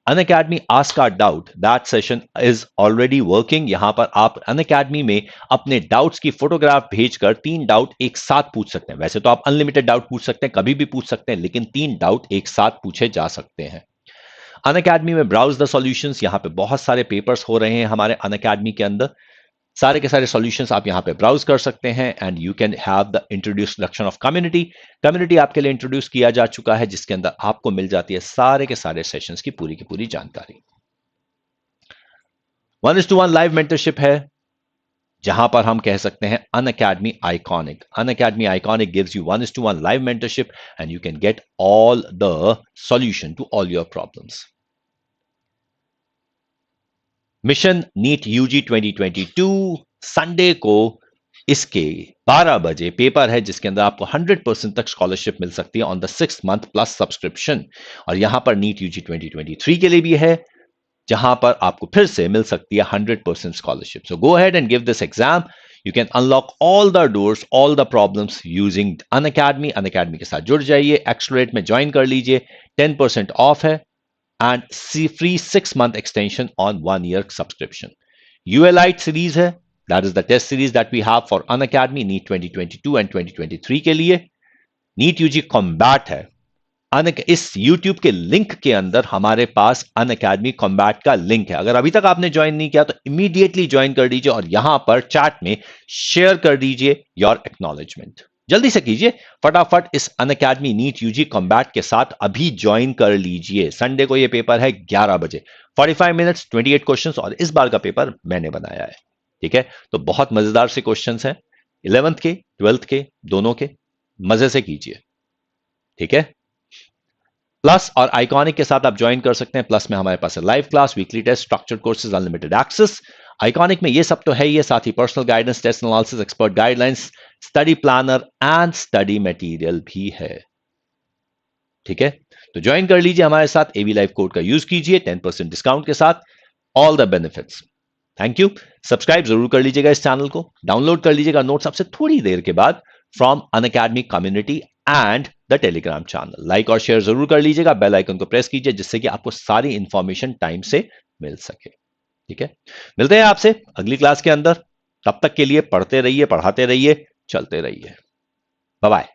Unacademy ask our doubt, that session is already working. यहां पर आप अनअकैडमी में अपने डाउट्स की फोटोग्राफ भेजकर 3 डाउट एक साथ पूछ सकते हैं। वैसे तो आप अनलिमिटेड डाउट पूछ सकते हैं, कभी भी पूछ सकते हैं, लेकिन 3 डाउट एक साथ पूछे जा सकते हैं। अनअकैडमी में ब्राउज द सॉल्यूशंस, यहां पे बहुत सारे पेपर्स हो रहे हैं हमारे अनअकैडमी के अंदर। सारे के सारे सॉल्यूशंस आप यहां पे ब्राउज कर सकते हैं and you can have the introduction of community. Community आपके लिए इंट्रोड्यूस किया जा चुका है, जिसके अंदर आपको मिल जाती है सारे के सारे सेशंस की पूरी जानकारी। 1:1 लाइव मेंटरशिप है, जहां पर हम कह सकते हैं Unacademy iconic. Unacademy iconic gives you 1:1 live mentorship and you can get all the solution to all your problems. Mission NEET UG 2022 Sunday को इसके 12 बजे पेपर है, जिसके अंदर आपको 100% तक स्कॉलरशिप मिल सकती है on the 6 month plus subscription. और यहां पर नीट यूजी 2023 के लिए भी है, जहां पर आपको फिर से मिल सकती है 100% scholarship. So go ahead and give this exam. You can unlock all the doors, all the problems using Unacademy. Unacademy के साथ जुड़ जाइए, एक्सलरेट में ज्वाइन कर लीजिए, 10% ऑफ है and free 6-month extension on 1-year subscription. ULite series है, that is the test series that we have for Unacademy NEET 2022 and 2023 के लिए। NEET UG Combat है, इस YouTube के लिंक के अंदर हमारे पास Unacademy Combat का लिंक है। अगर अभी तक आपने ज्वाइन नहीं किया तो इमीडिएटली ज्वाइन कर दीजिए और यहां पर चैट में शेयर कर दीजिए योर एक्नॉलेजमेंट। जल्दी से कीजिए, फटाफट इस अनअकैडमी नीट यूजी कॉम्बैट के साथ अभी ज्वाइन कर लीजिए। संडे को यह पेपर है 11 बजे, 45 मिनट्स, 28 क्वेश्चंस, और इस बार का पेपर मैंने बनाया है। ठीक है, तो बहुत मजेदार से क्वेश्चंस हैं, 11th के 12th के दोनों के, मजे से कीजिए। ठीक है, प्लस और आइकॉनिक के साथ आप ज्वाइन कर सकते हैं। प्लस में हमारे पास है live class, weekly test, structured courses, unlimited access. Iconic में ये सब तो है ही है, साथ ही personal guidance, test analysis, expert guidelines, study planner and study material भी है। ठीक है, तो ज्वाइन कर लीजिए हमारे साथ, एवी लाइव कोड का यूज कीजिए 10% डिस्काउंट के साथ, all the benefits. Thank you. Subscribe जरूर कर लीजिएगा इस चैनल को, डाउनलोड कर लीजिएगा नोट्स सबसे थोड़ी देर के बाद from Unacademy community and the Telegram channel. Like और शेयर जरूर कर लीजिएगा, बेल आइकन को प्रेस कीजिए, जिससे कि आपको सारी इंफॉर्मेशन टाइम से मिल सके। ठीक है, मिलते हैं आपसे अगली क्लास के अंदर। तब तक के लिए पढ़ते रहिए, पढ़ाते रहिए, चलते रहिए। Bye bye.